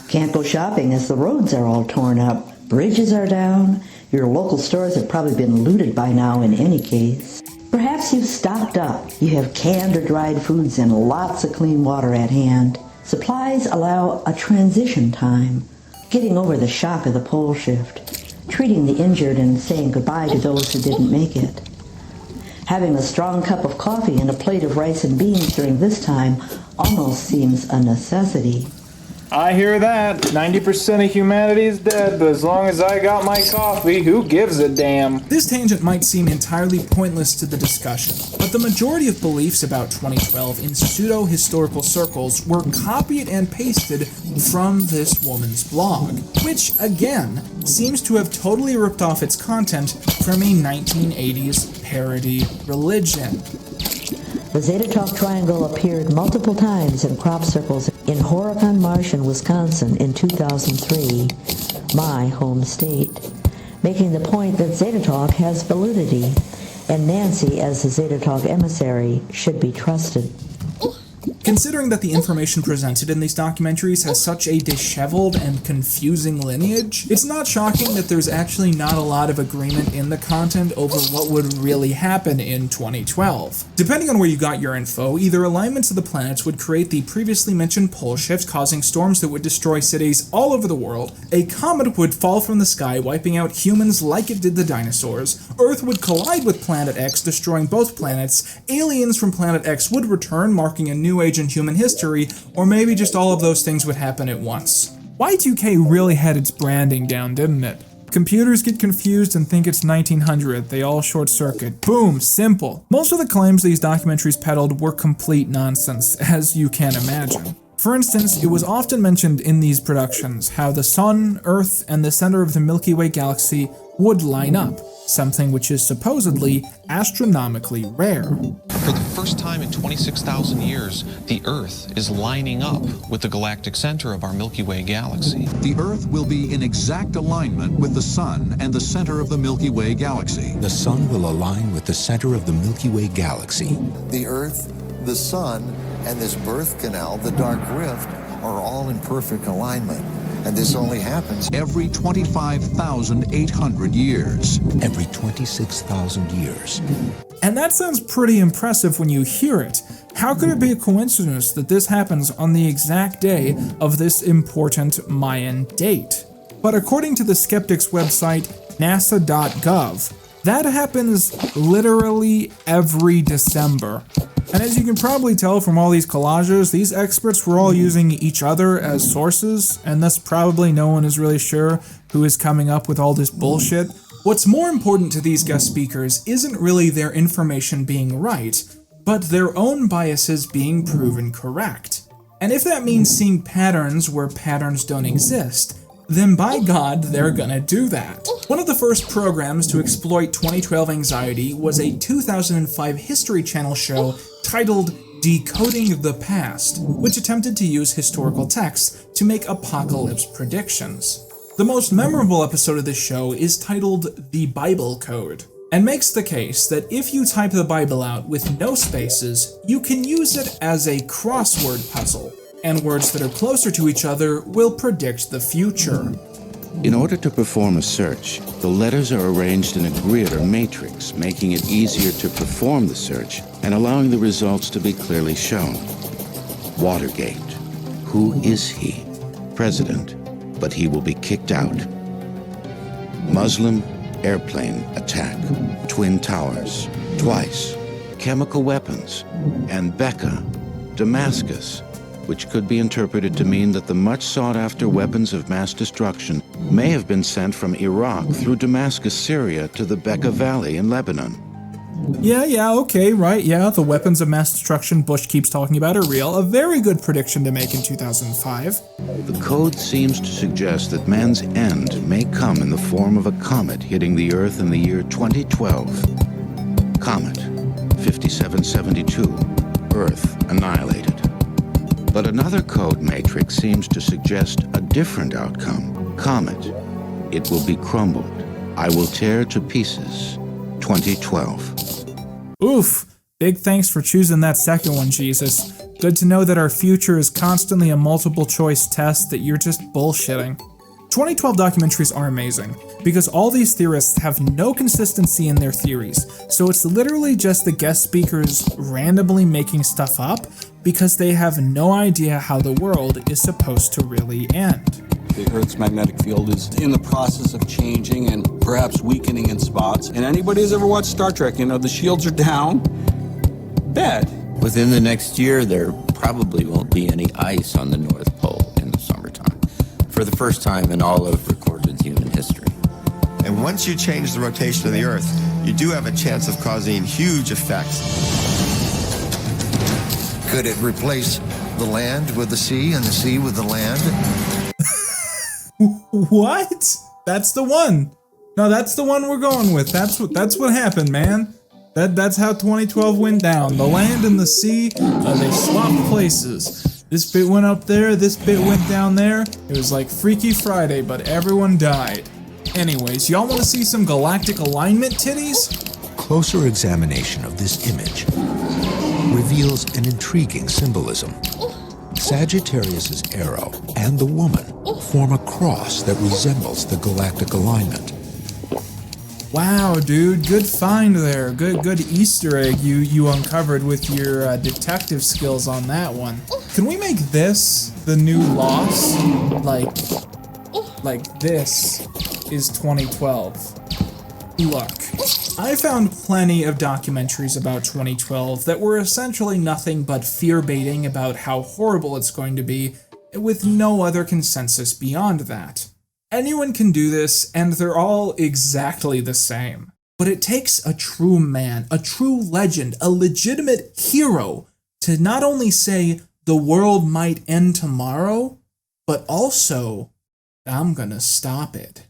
Can't go shopping as the roads are all torn up. Bridges are down. Your local stores have probably been looted by now in any case. Perhaps you've stocked up. You have canned or dried foods and lots of clean water at hand. Supplies allow a transition time, getting over the shock of the pole shift, treating the injured and saying goodbye to those who didn't make it. Having a strong cup of coffee and a plate of rice and beans during this time almost seems a necessity. I hear that. 90% of humanity is dead, but as long as I got my coffee, who gives a damn? This tangent might seem entirely pointless to the discussion, but the majority of beliefs about 2012 in pseudo-historical circles were copied and pasted from this woman's blog, which, again, seems to have totally ripped off its content from a 1980s parody religion. The Zeta Talk Triangle appeared multiple times in crop circles in Horicon Marsh in Wisconsin in 2003, my home state, making the point that Zeta Talk has validity, and Nancy, as the Zeta Talk emissary, should be trusted. Considering that the information presented in these documentaries has such a disheveled and confusing lineage, it's not shocking that there's actually not a lot of agreement in the content over what would really happen in 2012. Depending on where you got your info, either alignments of the planets would create the previously mentioned pole shift, causing storms that would destroy cities all over the world, a comet would fall from the sky, wiping out humans like it did the dinosaurs, Earth would collide with Planet X, destroying both planets, aliens from Planet X would return, marking a new age in human history, or maybe just all of those things would happen at once. Y2K really had its branding down, didn't it? Computers get confused and think it's 1900, they all short circuit. Boom, simple. Most of the claims these documentaries peddled were complete nonsense, as you can imagine. For instance, it was often mentioned in these productions how the Sun, Earth, and the center of the Milky Way galaxy would line up, something which is supposedly astronomically rare. For the first time in 26,000 years, the Earth is lining up with the galactic center of our Milky Way galaxy. The Earth will be in exact alignment with the Sun and the center of the Milky Way galaxy. The Sun will align with the center of the Milky Way galaxy. The Earth, the Sun, and this birth canal, the dark rift, are all in perfect alignment. And this only happens every 25,800 years. Every 26,000 years. And that sounds pretty impressive when you hear it. How could it be a coincidence that this happens on the exact day of this important Mayan date? But according to the skeptics' website, nasa.gov, That happens literally every December. And as you can probably tell from all these collages, these experts were all using each other as sources, and thus probably no one is really sure who is coming up with all this bullshit. What's more important to these guest speakers isn't really their information being right, but their own biases being proven correct. And if that means seeing patterns where patterns don't exist, then by God, they're gonna do that. One of the first programs to exploit 2012 anxiety was a 2005 History Channel show titled Decoding the Past, which attempted to use historical texts to make apocalypse predictions. The most memorable episode of this show is titled The Bible Code, and makes the case that if you type the Bible out with no spaces, you can use it as a crossword puzzle, and words that are closer to each other will predict the future. In order to perform a search, the letters are arranged in a grid or matrix, making it easier to perform the search and allowing the results to be clearly shown. Watergate. Who is he? President, but he will be kicked out. Muslim airplane attack. Twin Towers. Twice. Chemical weapons. And Becca, Damascus, which could be interpreted to mean that the much sought-after weapons of mass destruction may have been sent from Iraq through Damascus, Syria to the Bekaa Valley in Lebanon. Yeah, okay, right, yeah, the weapons of mass destruction Bush keeps talking about are real. A very good prediction to make in 2005. The code seems to suggest that man's end may come in the form of a comet hitting the Earth in the year 2012. Comet, 5772, Earth annihilated. But another code matrix seems to suggest a different outcome. Comet, it will be crumbled. I will tear to pieces. 2012. Oof, big thanks for choosing that second one, Jesus. Good to know that our future is constantly a multiple choice test that you're just bullshitting. 2012 documentaries are amazing, because all these theorists have no consistency in their theories, so it's literally just the guest speakers randomly making stuff up because they have no idea how the world is supposed to really end. The Earth's magnetic field is in the process of changing and perhaps weakening in spots. And anybody who's ever watched Star Trek, you know, the shields are down, bad. Within the next year, there probably won't be any ice on the North Pole in the summertime, for the first time in all of recorded human history. And once you change the rotation of the Earth, you do have a chance of causing huge effects. Could it replace the land with the sea and the sea with the land? What? That's the one. No, that's the one we're going with. That's what happened, man. That's how 2012 went down. The land and the sea, they swapped places. This bit went up there, this bit went down there. It was like Freaky Friday, but everyone died. Anyways, y'all want to see some galactic alignment titties? Closer examination of this image reveals an intriguing symbolism. Sagittarius's arrow and the woman form a cross that resembles the galactic alignment. Wow, dude, good find there. Good Easter egg you uncovered with your detective skills on that one. Can we make this the new loss? Like this is 2012. Look, I found plenty of documentaries about 2012 that were essentially nothing but fear-baiting about how horrible it's going to be, with no other consensus beyond that. Anyone can do this, and they're all exactly the same. But it takes a true man, a true legend, a legitimate hero to not only say the world might end tomorrow, but also, I'm gonna stop it.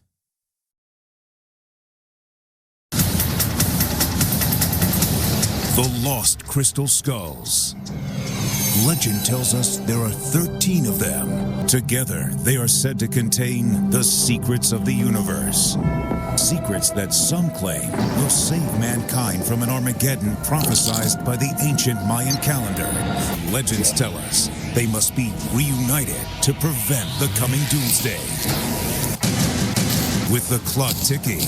The Lost Crystal Skulls. Legend tells us there are 13 of them. Together, they are said to contain the secrets of the universe. Secrets that some claim will save mankind from an Armageddon prophesied by the ancient Mayan calendar. Legends tell us they must be reunited to prevent the coming doomsday. With the clock ticking,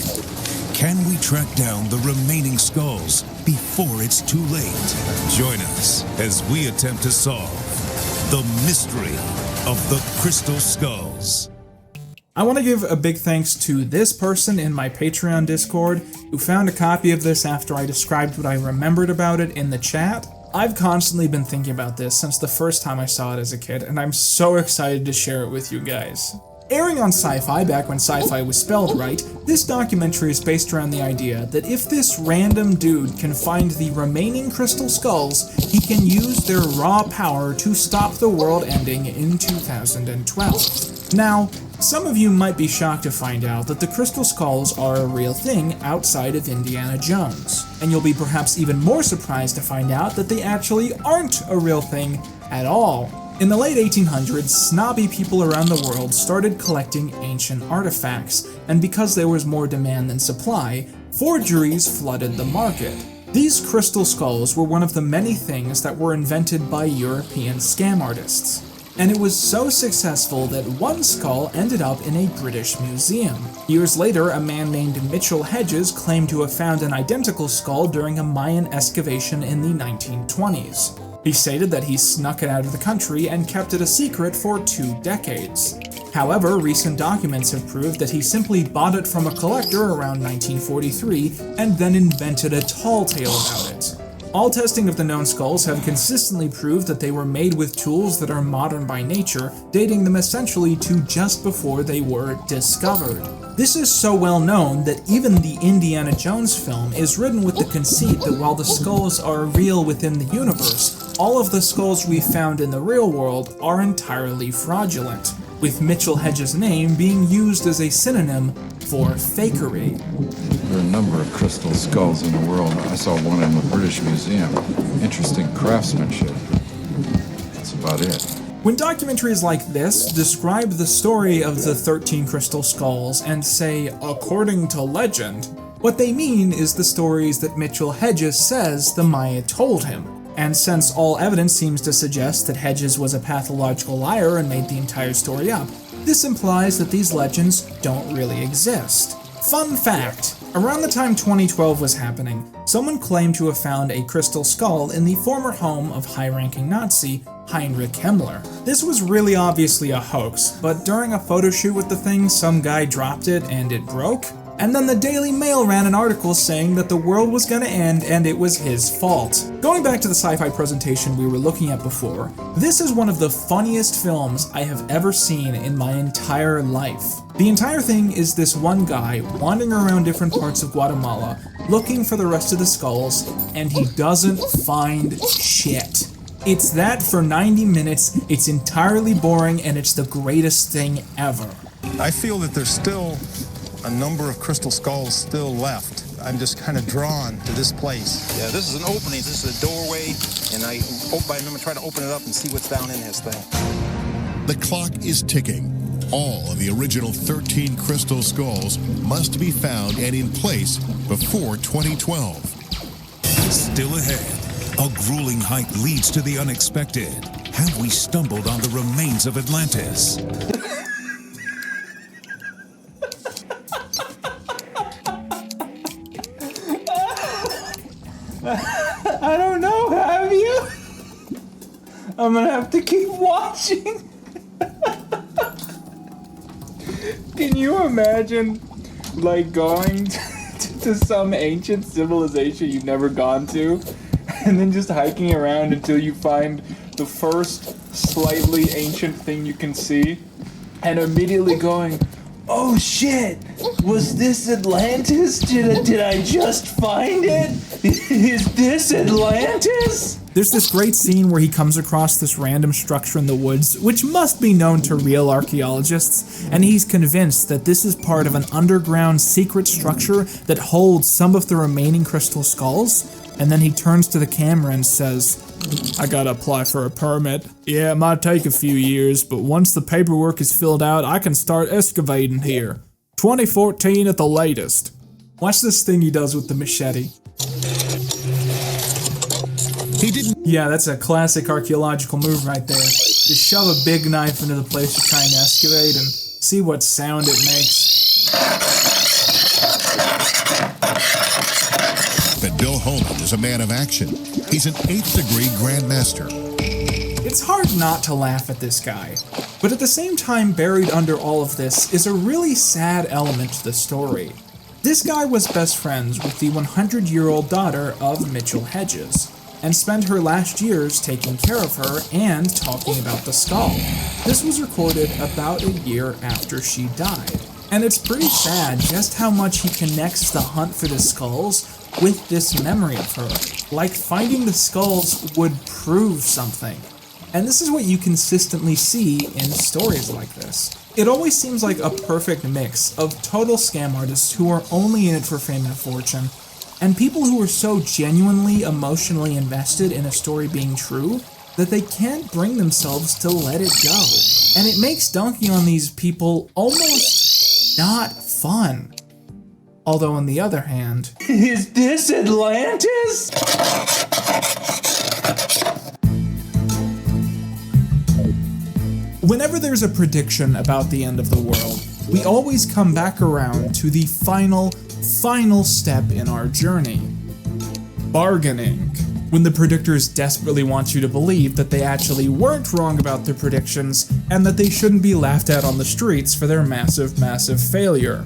can we track down the remaining skulls before it's too late? Join us as we attempt to solve the mystery of the Crystal Skulls. I want to give a big thanks to this person in my Patreon Discord who found a copy of this after I described what I remembered about it in the chat. I've constantly been thinking about this since the first time I saw it as a kid, and I'm so excited to share it with you guys. Airing on Sci-Fi back when Sci-Fi was spelled right, this documentary is based around the idea that if this random dude can find the remaining crystal skulls, he can use their raw power to stop the world ending in 2012. Now, some of you might be shocked to find out that the crystal skulls are a real thing outside of Indiana Jones, and you'll be perhaps even more surprised to find out that they actually aren't a real thing at all. In the late 1800s, snobby people around the world started collecting ancient artifacts, and because there was more demand than supply, forgeries flooded the market. These crystal skulls were one of the many things that were invented by European scam artists. And it was so successful that one skull ended up in a British museum. Years later, a man named Mitchell Hedges claimed to have found an identical skull during a Mayan excavation in the 1920s. He stated that he snuck it out of the country and kept it a secret for 2 decades. However, recent documents have proved that he simply bought it from a collector around 1943 and then invented a tall tale about it. All testing of the known skulls have consistently proved that they were made with tools that are modern by nature, dating them essentially to just before they were discovered. This is so well known that even the Indiana Jones film is written with the conceit that while the skulls are real within the universe, all of the skulls we found in the real world are entirely fraudulent, with Mitchell Hedges' name being used as a synonym for fakery. There are a number of crystal skulls in the world. I saw one in the British Museum. Interesting craftsmanship. That's about it. When documentaries like this describe the story of the 13 crystal skulls and say, according to legend, what they mean is the stories that Mitchell Hedges says the Maya told him. And since all evidence seems to suggest that Hedges was a pathological liar and made the entire story up, this implies that these legends don't really exist. Fun fact, around the time 2012 was happening, someone claimed to have found a crystal skull in the former home of high-ranking Nazi Heinrich Himmler. This was really obviously a hoax, but during a photo shoot with the thing, some guy dropped it and it broke. And then the Daily Mail ran an article saying that the world was gonna end and it was his fault. Going back to the sci-fi presentation we were looking at before, this is one of the funniest films I have ever seen in my entire life. The entire thing is this one guy wandering around different parts of Guatemala looking for the rest of the skulls, and he doesn't find shit. It's that for 90 minutes, it's entirely boring, and it's the greatest thing ever. I feel that there's still a number of crystal skulls still left. I'm just kind of drawn to this place. Yeah, this is an opening. This is a doorway, and I'm going to try to open it up and see what's down in this thing. The clock is ticking. All of the original 13 crystal skulls must be found and in place before 2012. Still ahead, a grueling hike leads to the unexpected. Have we stumbled on the remains of Atlantis? I don't know, have you? I'm gonna have to keep watching. Can you imagine, like, going to some ancient civilization you've never gone to, and then just hiking around until you find the first slightly ancient thing you can see, and immediately going, oh shit, was this Atlantis? Did I just find it? Is this Atlantis? There's this great scene where he comes across this random structure in the woods, which must be known to real archaeologists, and he's convinced that this is part of an underground secret structure that holds some of the remaining crystal skulls, and then he turns to the camera and says, I gotta apply for a permit. Yeah, it might take a few years, but once the paperwork is filled out, I can start excavating here. 2014 at the latest. Watch this thing he does with the machete. Yeah, that's a classic archaeological move right there. Just shove a big knife into the place you're trying to excavate and see what sound it makes. But Bill Holman is a man of action. He's an 8th degree grandmaster. It's hard not to laugh at this guy. But at the same time, buried under all of this is a really sad element to the story. This guy was best friends with the 100-year-old daughter of Mitchell Hedges, and spent her last years taking care of her and talking about the skull. This was recorded about a year after she died, and it's pretty sad just how much he connects the hunt for the skulls with this memory of her. Like finding the skulls would prove something. And this is what you consistently see in stories like this. It always seems like a perfect mix of total scam artists who are only in it for fame and fortune, and people who are so genuinely emotionally invested in a story being true that they can't bring themselves to let it go. And it makes dunking on these people almost not fun. Although on the other hand... Is this Atlantis? Whenever there's a prediction about the end of the world, we always come back around to the final step in our journey. Bargaining. When the predictors desperately want you to believe that they actually weren't wrong about their predictions and that they shouldn't be laughed at on the streets for their massive failure.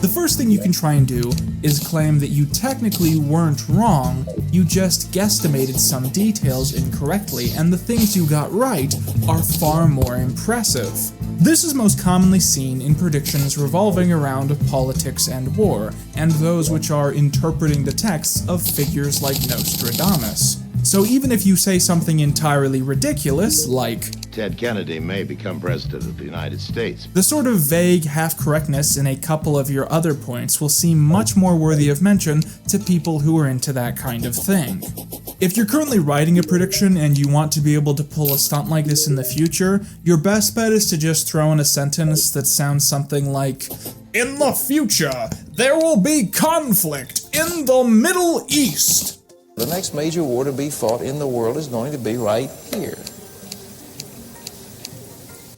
The first thing you can try and do is claim that you technically weren't wrong, you just guesstimated some details incorrectly, and the things you got right are far more impressive. This is most commonly seen in predictions revolving around politics and war, and those which are interpreting the texts of figures like Nostradamus. So even if you say something entirely ridiculous, like Ted Kennedy may become president of the United States, the sort of vague half-correctness in a couple of your other points will seem much more worthy of mention to people who are into that kind of thing. If you're currently writing a prediction and you want to be able to pull a stunt like this in the future, your best bet is to just throw in a sentence that sounds something like, "In the future, there will be conflict in the Middle East." The next major war to be fought in the world is going to be right here.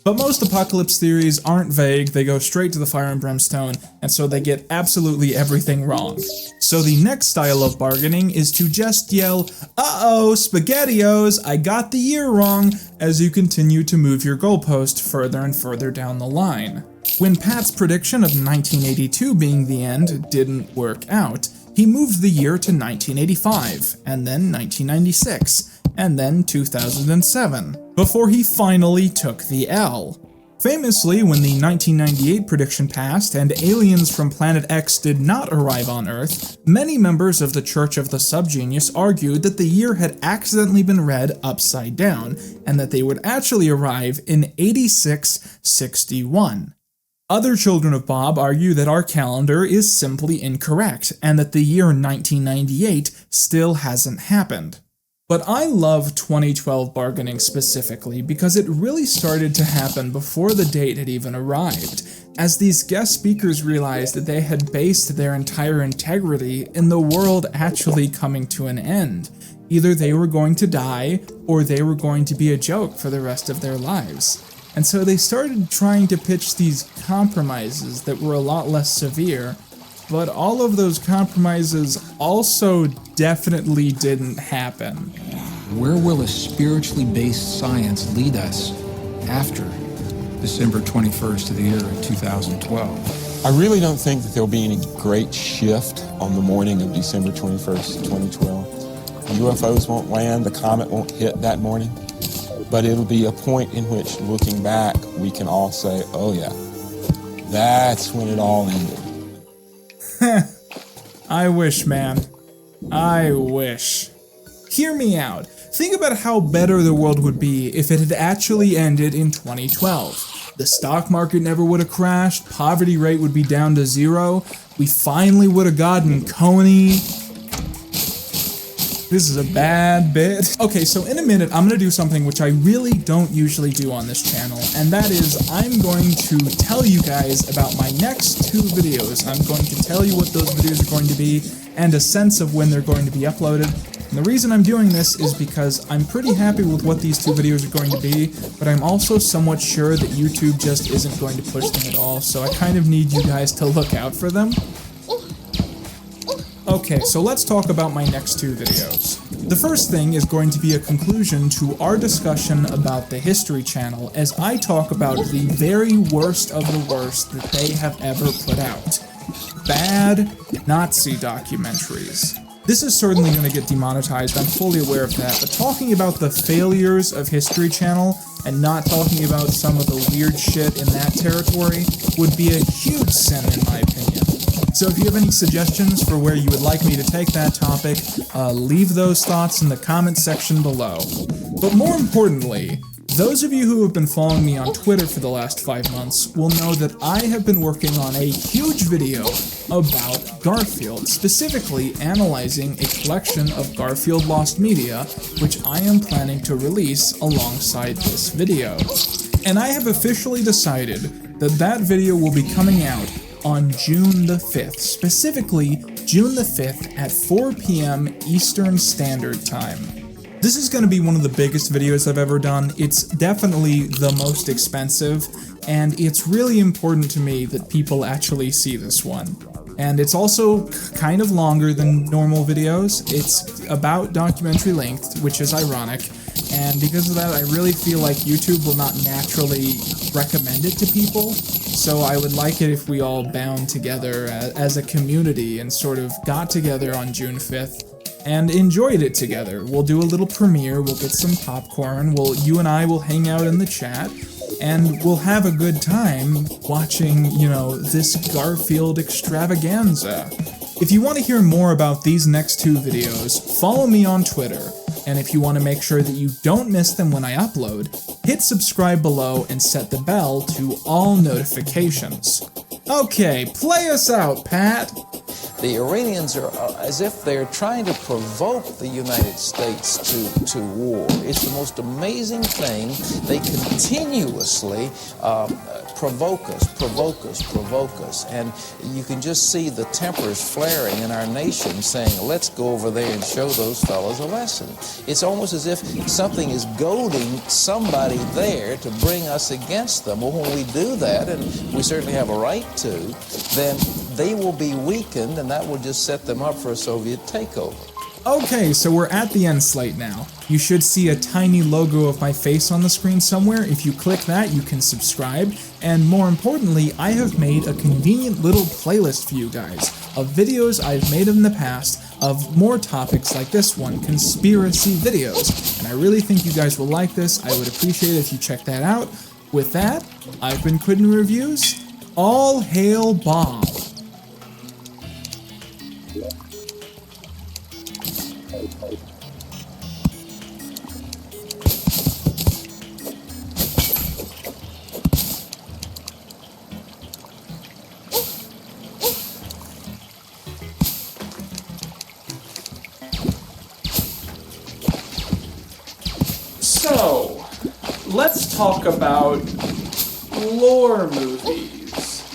But most apocalypse theories aren't vague, they go straight to the fire and brimstone, and so they get absolutely everything wrong. So the next style of bargaining is to just yell, "Uh-oh, SpaghettiOs, I got the year wrong," as you continue to move your goalpost further and further down the line. When Pat's prediction of 1982 being the end didn't work out, he moved the year to 1985, and then 1996, and then 2007, before he finally took the L. Famously, when the 1998 prediction passed and aliens from Planet X did not arrive on Earth, many members of the Church of the Subgenius argued that the year had accidentally been read upside down, and that they would actually arrive in 8661. Other children of Bob argue that our calendar is simply incorrect, and that the year 1998 still hasn't happened. But I love 2012 bargaining specifically because it really started to happen before the date had even arrived, as these guest speakers realized that they had based their entire integrity in the world actually coming to an end. Either they were going to die, or they were going to be a joke for the rest of their lives. And so they started trying to pitch these compromises that were a lot less severe, but all of those compromises also definitely didn't happen. Where will a spiritually based science lead us after December 21st of the year 2012? I really don't think that there'll be any great shift on the morning of December 21st, 2012. The UFOs won't land, the comet won't hit that morning. But it'll be a point in which, looking back, we can all say, oh yeah, that's when it all ended. I wish, man. I wish. Hear me out. Think about how better the world would be if it had actually ended in 2012. The stock market never would have crashed, poverty rate would be down to 0, we finally would have gotten Coney. This is a bad bit. Okay, so in a minute, I'm gonna do something which I really don't usually do on this channel, and that is I'm going to tell you guys about my next 2 videos. I'm going to tell you what those videos are going to be, and a sense of when they're going to be uploaded. And the reason I'm doing this is because I'm pretty happy with what these 2 videos are going to be, but I'm also somewhat sure that YouTube just isn't going to push them at all, so I kind of need you guys to look out for them. Okay, so let's talk about my next two videos. The first thing is going to be a conclusion to our discussion about the History Channel, as I talk about the very worst of the worst that they have ever put out. Bad Nazi documentaries. This is certainly going to get demonetized, I'm fully aware of that, but talking about the failures of History Channel and not talking about some of the weird shit in that territory would be a huge sin in my opinion. So if you have any suggestions for where you would like me to take that topic, leave those thoughts in the comments section below. But more importantly, those of you who have been following me on Twitter for the last 5 months will know that I have been working on a huge video about Garfield, specifically analyzing a collection of Garfield lost media, which I am planning to release alongside this video. And I have officially decided that that video will be coming out on June the 5th, specifically June the 5th at 4 p.m. Eastern Standard Time. This is going to be one of the biggest videos I've ever done. It's definitely the most expensive, and it's really important to me that people actually see this one. And it's also kind of longer than normal videos. It's about documentary length, which is ironic, and because of that I really feel like YouTube will not naturally recommend it to people, so I would like it if we all bound together as a community and sort of got together on June 5th and enjoyed it together. We'll do a little premiere, we'll get some popcorn, you and I will hang out in the chat, and we'll have a good time watching, this Garfield extravaganza. If you want to hear more about these next two videos, follow me on Twitter, and if you want to make sure that you don't miss them when I upload, hit subscribe below and set the bell to all notifications. Okay, play us out, Pat! The Iranians are as if they're trying to provoke the United States to war. It's the most amazing thing. They continuously provoke us. And you can just see the tempers flaring in our nation saying, let's go over there and show those fellows a lesson. It's almost as if something is goading somebody there to bring us against them. Well, when we do that, and we certainly have a right to, then they will be weakened, and that will just set them up for a Soviet takeover. Okay, so we're at the end slate now. You should see a tiny logo of my face on the screen somewhere. If you click that, you can subscribe. And more importantly, I have made a convenient little playlist for you guys of videos I've made in the past of more topics like this one, conspiracy videos. And I really think you guys will like this. I would appreciate it if you check that out. With that, I've been Quidden Reviews. All hail Bob. So, let's talk about lore movies.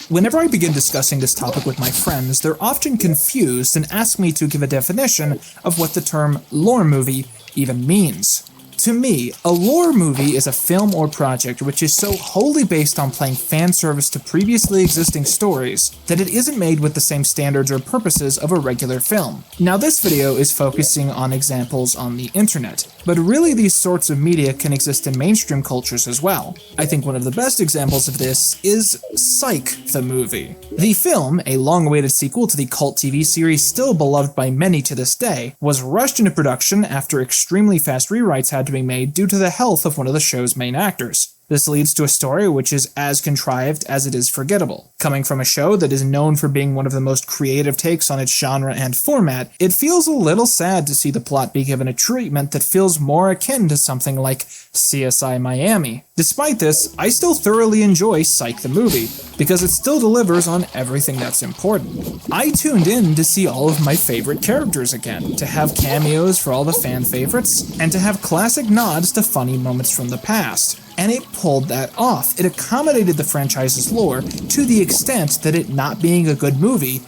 Whenever I begin discussing this topic with my friends, they're often confused and ask me to give a definition of what the term lore movie even means. To me, a lore movie is a film or project which is so wholly based on playing fan service to previously existing stories that it isn't made with the same standards or purposes of a regular film. Now this video is focusing on examples on the internet, but really these sorts of media can exist in mainstream cultures as well. I think one of the best examples of this is Psych the movie. The film, a long-awaited sequel to the cult TV series still beloved by many to this day, was rushed into production after extremely fast rewrites had to be made due to the health of one of the show's main actors. This leads to a story which is as contrived as it is forgettable. Coming from a show that is known for being one of the most creative takes on its genre and format, it feels a little sad to see the plot be given a treatment that feels more akin to something like CSI Miami. Despite this, I still thoroughly enjoy Psych the movie, because it still delivers on everything that's important. I tuned in to see all of my favorite characters again, to have cameos for all the fan favorites, and to have classic nods to funny moments from the past. And it pulled that off. It accommodated the franchise's lore to the extent that it not being a good movie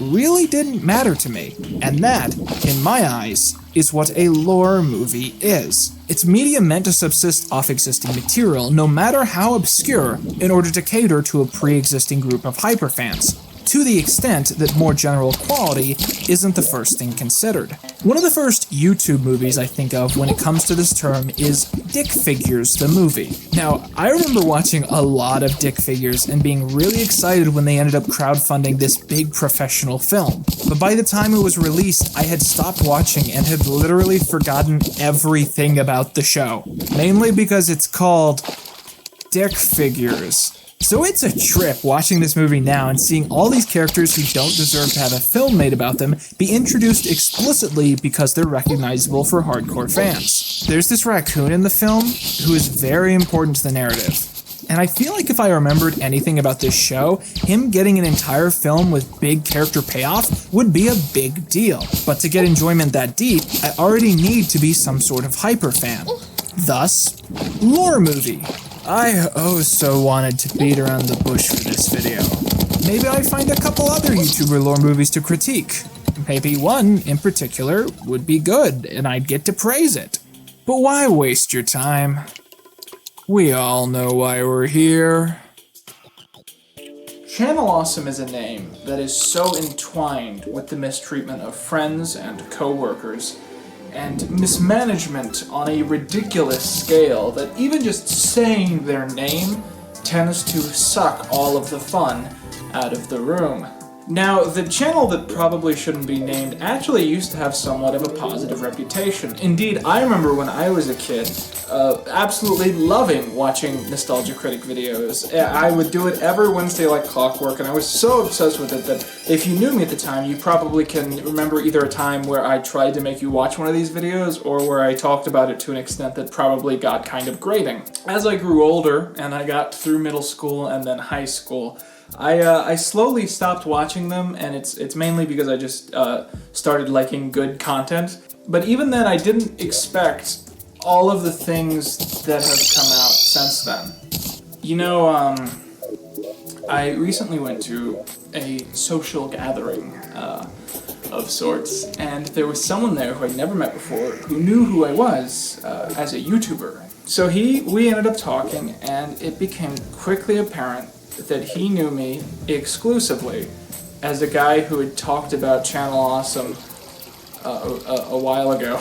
really didn't matter to me. And that, in my eyes, is what a lore movie is. It's media meant to subsist off existing material, no matter how obscure, in order to cater to a pre-existing group of hyperfans. to the extent that more general quality isn't the first thing considered. One of the first YouTube movies I think of when it comes to this term is Dick Figures, the movie. Now, I remember watching a lot of Dick Figures and being really excited when they ended up crowdfunding this big professional film. But by the time it was released, I had stopped watching and had literally forgotten everything about the show. Mainly because it's called Dick Figures. So it's a trip watching this movie now and seeing all these characters who don't deserve to have a film made about them be introduced explicitly because they're recognizable for hardcore fans. There's this raccoon in the film who is very important to the narrative. And I feel like if I remembered anything about this show, him getting an entire film with big character payoff would be a big deal. But to get enjoyment that deep, I already need to be some sort of hyper fan. Thus, lore movie. I so wanted to beat around the bush for this video. Maybe I'd find a couple other YouTuber lore movies to critique. Maybe one, in particular, would be good, and I'd get to praise it. But why waste your time? We all know why we're here. Channel Awesome is a name that is so entwined with the mistreatment of friends and co-workers, and mismanagement on a ridiculous scale that even just saying their name tends to suck all of the fun out of the room. Now, the channel that probably shouldn't be named actually used to have somewhat of a positive reputation. Indeed, I remember when I was a kid, absolutely loving watching Nostalgia Critic videos. I would do it every Wednesday like clockwork, and I was so obsessed with it that if you knew me at the time, you probably can remember either a time where I tried to make you watch one of these videos or where I talked about it to an extent that probably got kind of grating. As I grew older and I got through middle school and then high school, I slowly stopped watching them, and it's mainly because I just started liking good content. But even then, I didn't expect all of the things that have come out since then. You know, I recently went to a social gathering of sorts, and there was someone there who I'd never met before who knew who I was as a YouTuber. So we ended up talking, and it became quickly apparent that he knew me exclusively as a guy who had talked about Channel Awesome a while ago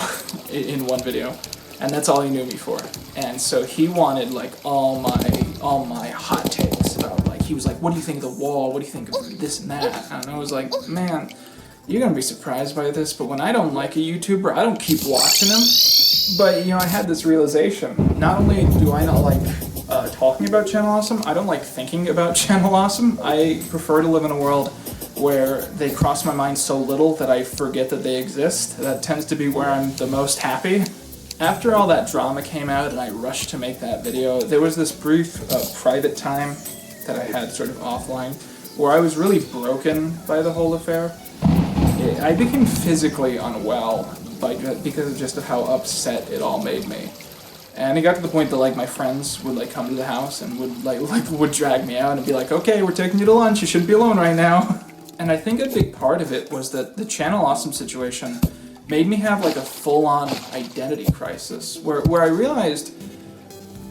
in one video, and that's all he knew me for. And so he wanted like all my hot takes about, like, he was like, what do you think of the wall? What do you think of this and that? And I was like, man, you're gonna be surprised by this, but when I don't like a YouTuber, I don't keep watching them. But, you know, I had this realization. Not only do I not like talking about Channel Awesome, I don't like thinking about Channel Awesome. I prefer to live in a world where they cross my mind so little that I forget that they exist. That tends to be where I'm the most happy. After all that drama came out and I rushed to make that video, there was this brief private time that I had sort of offline where I was really broken by the whole affair. I became physically unwell because of just how upset it all made me. And it got to the point that like my friends would like come to the house and would drag me out and be like, okay, we're taking you to lunch, you shouldn't be alone right now. And I think a big part of it was that the Channel Awesome situation made me have like a full-on identity crisis where I realized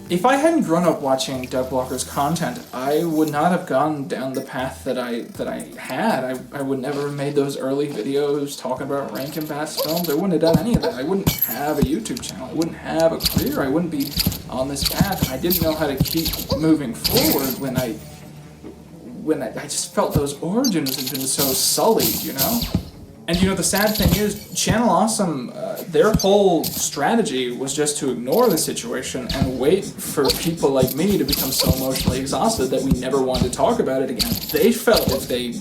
if I hadn't grown up watching Doug Walker's content, I would not have gone down the path that I had. I would never have made those early videos talking about Rankin Bass films. I wouldn't have done any of that. I wouldn't have a YouTube channel. I wouldn't have a career. I wouldn't be on this path. I didn't know how to keep moving forward when I just felt those origins had been so sullied, you know? And you know, the sad thing is, Channel Awesome, their whole strategy was just to ignore the situation and wait for people like me to become so emotionally exhausted that we never wanted to talk about it again. They felt if they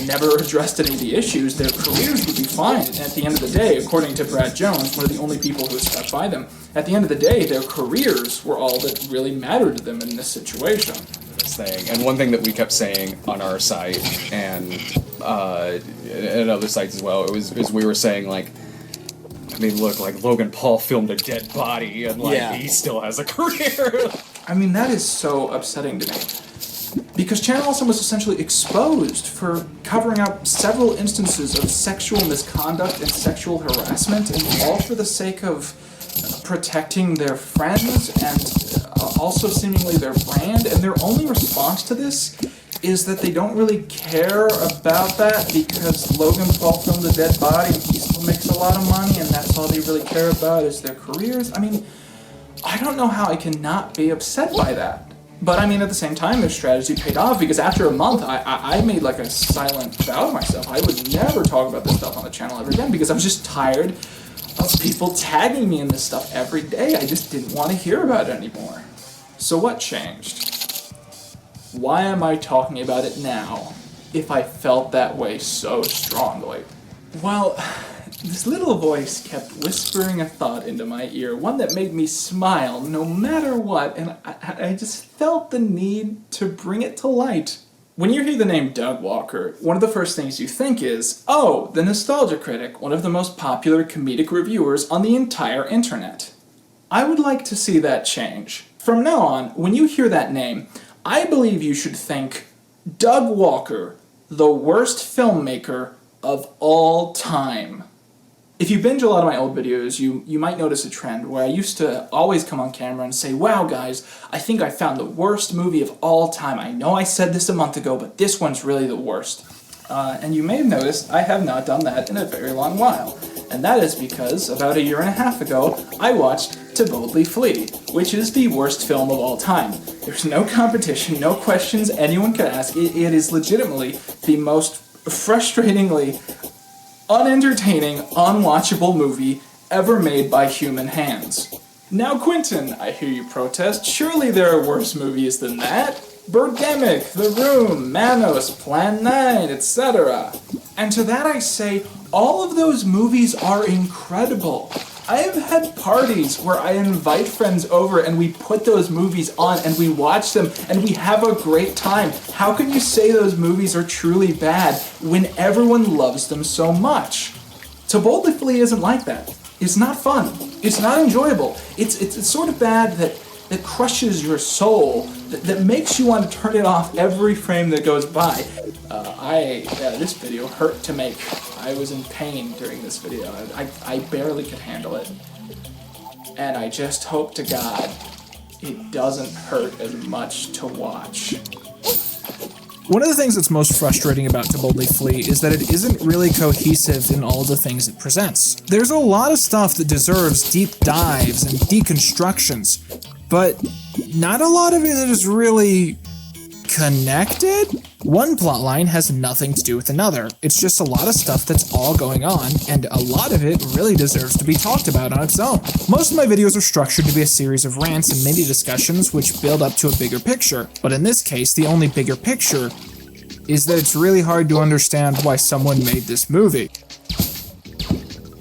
never addressed any of the issues, their careers would be fine. And at the end of the day, according to Brad Jones, one of the only people who stuck by them, at the end of the day, their careers were all that really mattered to them in this situation. Thing. And one thing that we kept saying on our site and at other sites as well, is we were saying, like, I mean, look, like, Logan Paul filmed a dead body and, like, he still has a career. I mean, that is so upsetting to me. Because Channel Awesome was essentially exposed for covering up several instances of sexual misconduct and sexual harassment, and all for the sake of protecting their friends and also seemingly their brand, and their only response to this is that they don't really care about that because Logan Paul filmed a dead body and he still makes a lot of money and that's all they really care about is their careers. I mean, I don't know how I can not be upset by that. But I mean, at the same time, their strategy paid off because after a month, I made like a silent vow to myself. I would never talk about this stuff on the channel ever again because I was just tired of people tagging me in this stuff every day. I just didn't want to hear about it anymore. So what changed? Why am I talking about it now if I felt that way so strongly? Well, this little voice kept whispering a thought into my ear, one that made me smile no matter what, and I just felt the need to bring it to light. When you hear the name Doug Walker, one of the first things you think is, oh, the Nostalgia Critic, one of the most popular comedic reviewers on the entire internet. I would like to see that change. From now on, when you hear that name, I believe you should think Doug Walker, the worst filmmaker of all time. If you binge a lot of my old videos, you might notice a trend where I used to always come on camera and say, wow guys, I think I found the worst movie of all time. I know I said this a month ago, but this one's really the worst. And you may have noticed I have not done that in a very long while. And that is because about 1.5 years ago, I watched To Boldly Flee, which is the worst film of all time. There's no competition, no questions anyone could ask. It is legitimately the most frustratingly unentertaining, unwatchable movie ever made by human hands. Now Quentin, I hear you protest, surely there are worse movies than that? Birdemic, The Room, Manos, Plan 9, etc. And to that I say, all of those movies are incredible. I have had parties where I invite friends over and we put those movies on and we watch them and we have a great time. How can you say those movies are truly bad when everyone loves them so much? To Boldly Flee isn't like that. It's not fun. It's not enjoyable. It's sort of bad that crushes your soul, that makes you want to turn it off every frame that goes by. This video hurt to make. I was in pain during this video. I barely could handle it. And I just hope to God it doesn't hurt as much to watch. One of the things that's most frustrating about To Boldly Flee is that it isn't really cohesive in all the things it presents. There's a lot of stuff that deserves deep dives and deconstructions, but not a lot of it is really connected? One plotline has nothing to do with another. It's just a lot of stuff that's all going on, and a lot of it really deserves to be talked about on its own. Most of my videos are structured to be a series of rants and mini discussions which build up to a bigger picture, but in this case, the only bigger picture is that it's really hard to understand why someone made this movie.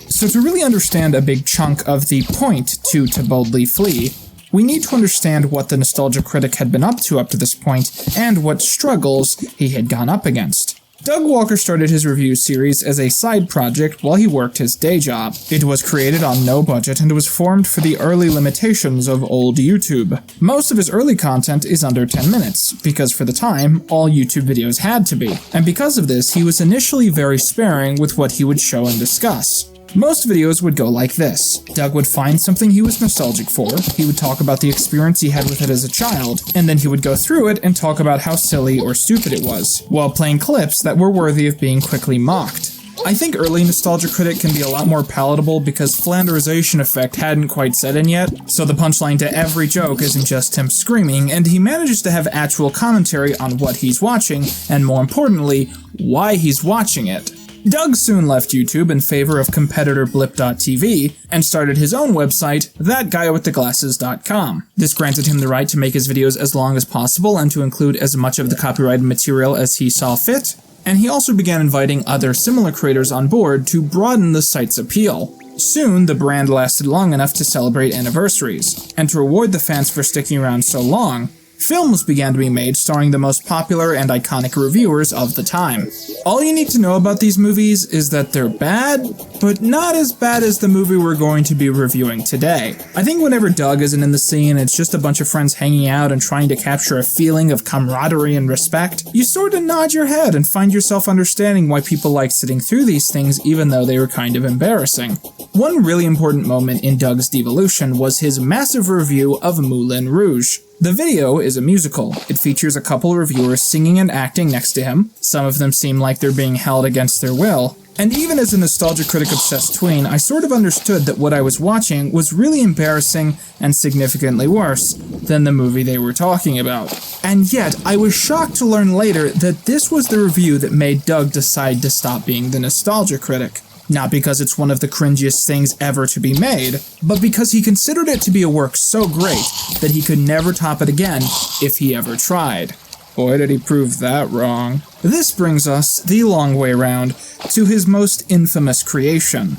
So to really understand a big chunk of the point to Boldly Flee, we need to understand what the Nostalgia Critic had been up to this point, and what struggles he had gone up against. Doug Walker started his review series as a side project while he worked his day job. It was created on no budget and was formed for the early limitations of old YouTube. Most of his early content is under 10 minutes, because for the time, all YouTube videos had to be. And because of this, he was initially very sparing with what he would show and discuss. Most videos would go like this. Doug would find something he was nostalgic for, he would talk about the experience he had with it as a child, and then he would go through it and talk about how silly or stupid it was, while playing clips that were worthy of being quickly mocked. I think early Nostalgia Critic can be a lot more palatable because Flanderization effect hadn't quite set in yet, so the punchline to every joke isn't just him screaming, and he manages to have actual commentary on what he's watching, and more importantly, why he's watching it. Doug soon left YouTube in favor of competitor Blip.tv and started his own website, thatguywiththeglasses.com. This granted him the right to make his videos as long as possible and to include as much of the copyrighted material as he saw fit, and he also began inviting other similar creators on board to broaden the site's appeal. Soon, the brand lasted long enough to celebrate anniversaries, and to reward the fans for sticking around so long, films began to be made starring the most popular and iconic reviewers of the time. All you need to know about these movies is that they're bad, but not as bad as the movie we're going to be reviewing today. I think whenever Doug isn't in the scene, it's just a bunch of friends hanging out and trying to capture a feeling of camaraderie and respect, you sort of nod your head and find yourself understanding why people like sitting through these things even though they were kind of embarrassing. One really important moment in Doug's devolution was his massive review of Moulin Rouge. The video is a musical. It features a couple reviewers singing and acting next to him. Some of them seem like they're being held against their will. And even as a nostalgia critic-obsessed tween, I sort of understood that what I was watching was really embarrassing and significantly worse than the movie they were talking about. And yet, I was shocked to learn later that this was the review that made Doug decide to stop being the nostalgia critic. Not because it's one of the cringiest things ever to be made, but because he considered it to be a work so great that he could never top it again if he ever tried. Boy, did he prove that wrong. This brings us the long way round to his most infamous creation,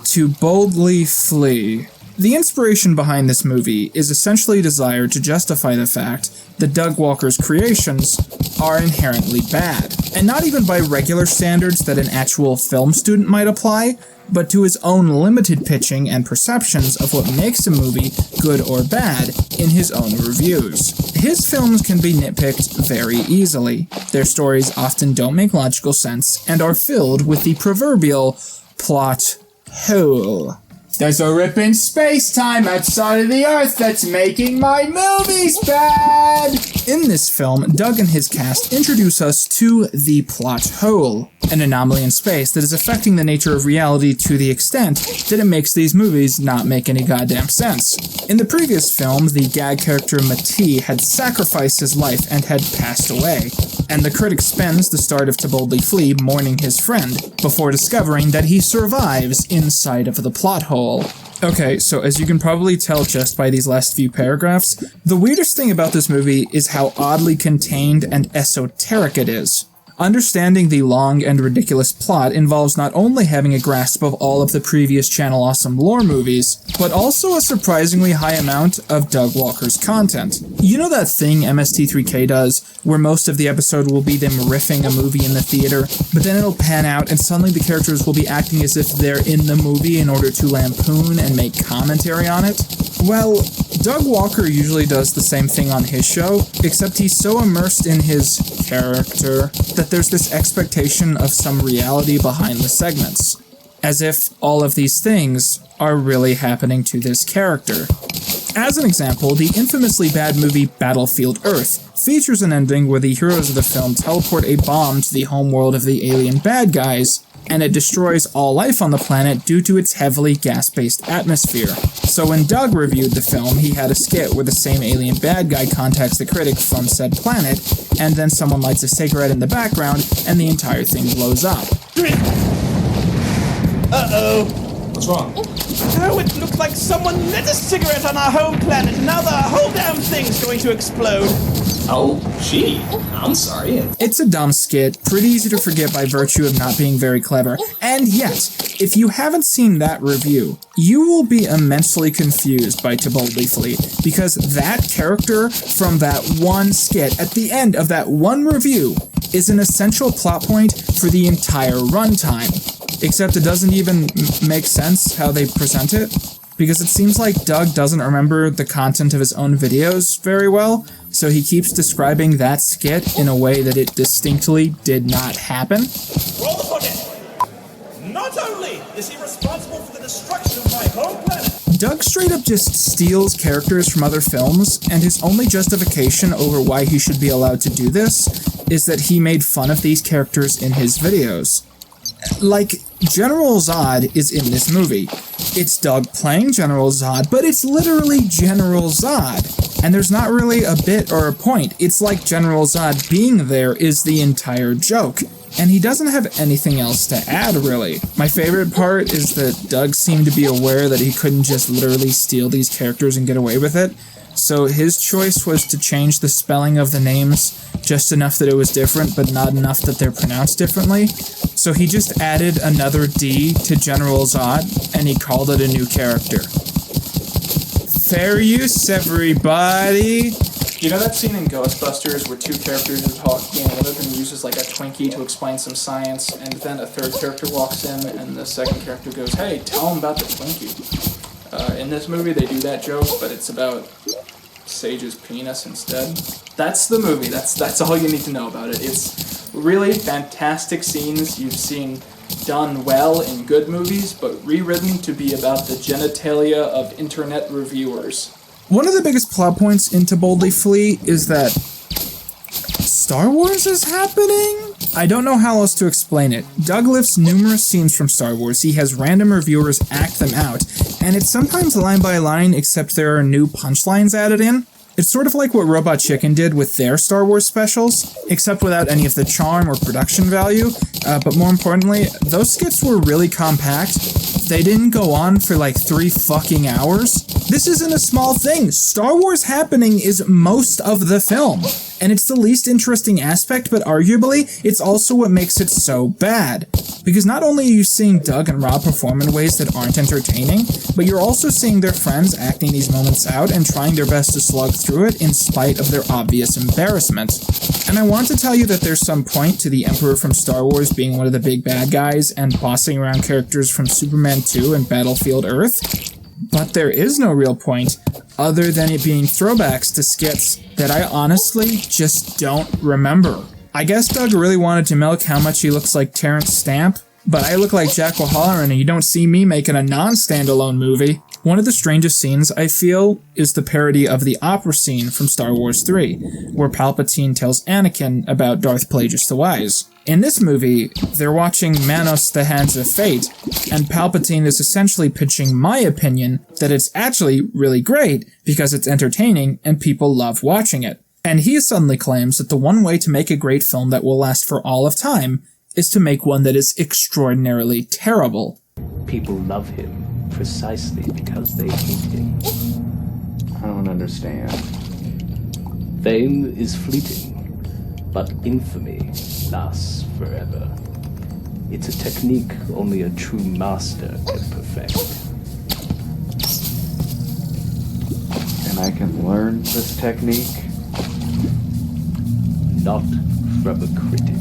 To Boldly Flee. The inspiration behind this movie is essentially a desire to justify the fact that Doug Walker's creations are inherently bad, and not even by regular standards that an actual film student might apply, but to his own limited pitching and perceptions of what makes a movie good or bad in his own reviews. His films can be nitpicked very easily. Their stories often don't make logical sense and are filled with the proverbial plot hole. There's a rip in space-time outside of the Earth that's making my movies bad! In this film, Doug and his cast introduce us to the plot hole, an anomaly in space that is affecting the nature of reality to the extent that it makes these movies not make any goddamn sense. In the previous film, the gag character Matee had sacrificed his life and had passed away, and the critic spends the start of To Boldly Flee mourning his friend, before discovering that he survives inside of the plot hole. Okay, so as you can probably tell just by these last few paragraphs, the weirdest thing about this movie is how oddly contained and esoteric it is. Understanding the long and ridiculous plot involves not only having a grasp of all of the previous Channel Awesome lore movies, but also a surprisingly high amount of Doug Walker's content. You know that thing MST3K does, where most of the episode will be them riffing a movie in the theater, but then it'll pan out and suddenly the characters will be acting as if they're in the movie in order to lampoon and make commentary on it? Well, Doug Walker usually does the same thing on his show, except he's so immersed in his character that there's this expectation of some reality behind the segments, as if all of these things are really happening to this character. As an example, the infamously bad movie Battlefield Earth features an ending where the heroes of the film teleport a bomb to the homeworld of the alien bad guys, and it destroys all life on the planet due to its heavily gas-based atmosphere. So when Doug reviewed the film, he had a skit where the same alien bad guy contacts the critic from said planet, and then someone lights a cigarette in the background, and the entire thing blows up. Uh-oh. What's wrong? Oh, it looks like someone lit a cigarette on our home planet, and now the whole damn thing's going to explode. Oh, gee. I'm sorry. It's a dumb skit, pretty easy to forget by virtue of not being very clever, and yet, if you haven't seen that review, you will be immensely confused by To Boldly Flee, because that character from that one skit at the end of that one review is an essential plot point for the entire runtime. Except it doesn't even make sense how they present it, because it seems like Doug doesn't remember the content of his own videos very well, so he keeps describing that skit in a way that it distinctly did not happen. Roll the footage! Not only is he responsible for the destruction of my home planet, Doug straight up just steals characters from other films, and his only justification over why he should be allowed to do this is that he made fun of these characters in his videos. Like, General Zod is in this movie. It's Doug playing General Zod, but it's literally General Zod. And there's not really a bit or a point. It's like General Zod being there is the entire joke. And he doesn't have anything else to add, really. My favorite part is that Doug seemed to be aware that he couldn't just literally steal these characters and get away with it. So his choice was to change the spelling of the names just enough that it was different, but not enough that they're pronounced differently. So he just added another D to General Zod, and he called it a new character. Fair use, everybody! You know that scene in Ghostbusters where two characters are talking and one of them uses like a Twinkie to explain some science, and then a third character walks in and the second character goes, "Hey, tell him about the Twinkie." In this movie they do that joke, but it's about Sage's penis instead. That's the movie. That's all you need to know about it. It's really fantastic scenes you've seen done well in good movies, but rewritten to be about the genitalia of internet reviewers. One of the biggest plot points into Boldly Flee is that Star Wars is happening? I don't know how else to explain it. Doug lifts numerous scenes from Star Wars, he has random reviewers act them out, and it's sometimes line by line except there are new punchlines added in. It's sort of like what Robot Chicken did with their Star Wars specials, except without any of the charm or production value, but more importantly, those skits were really compact. They didn't go on for like 3 fucking hours. This isn't a small thing. Star Wars happening is most of the film, and it's the least interesting aspect, but arguably, it's also what makes it so bad. Because not only are you seeing Doug and Rob perform in ways that aren't entertaining, but you're also seeing their friends acting these moments out and trying their best to slug through it in spite of their obvious embarrassment. And I want to tell you that there's some point to the Emperor from Star Wars being one of the big bad guys and bossing around characters from Superman 2 and Battlefield Earth, but there is no real point other than it being throwbacks to skits that I honestly just don't remember. I guess Doug really wanted to milk how much he looks like Terrence Stamp, but I look like Jack O'Halloran and you don't see me making a non-standalone movie. One of the strangest scenes, I feel, is the parody of the opera scene from Star Wars 3, where Palpatine tells Anakin about Darth Plagueis the Wise. In this movie, they're watching Manos the Hands of Fate, and Palpatine is essentially pitching my opinion that it's actually really great because it's entertaining and people love watching it. And he suddenly claims that the one way to make a great film that will last for all of time is to make one that is extraordinarily terrible. People love him precisely because they hate him. I don't understand. Fame is fleeting, but infamy lasts forever. It's a technique only a true master can perfect. And I can learn this technique? Not from a critic.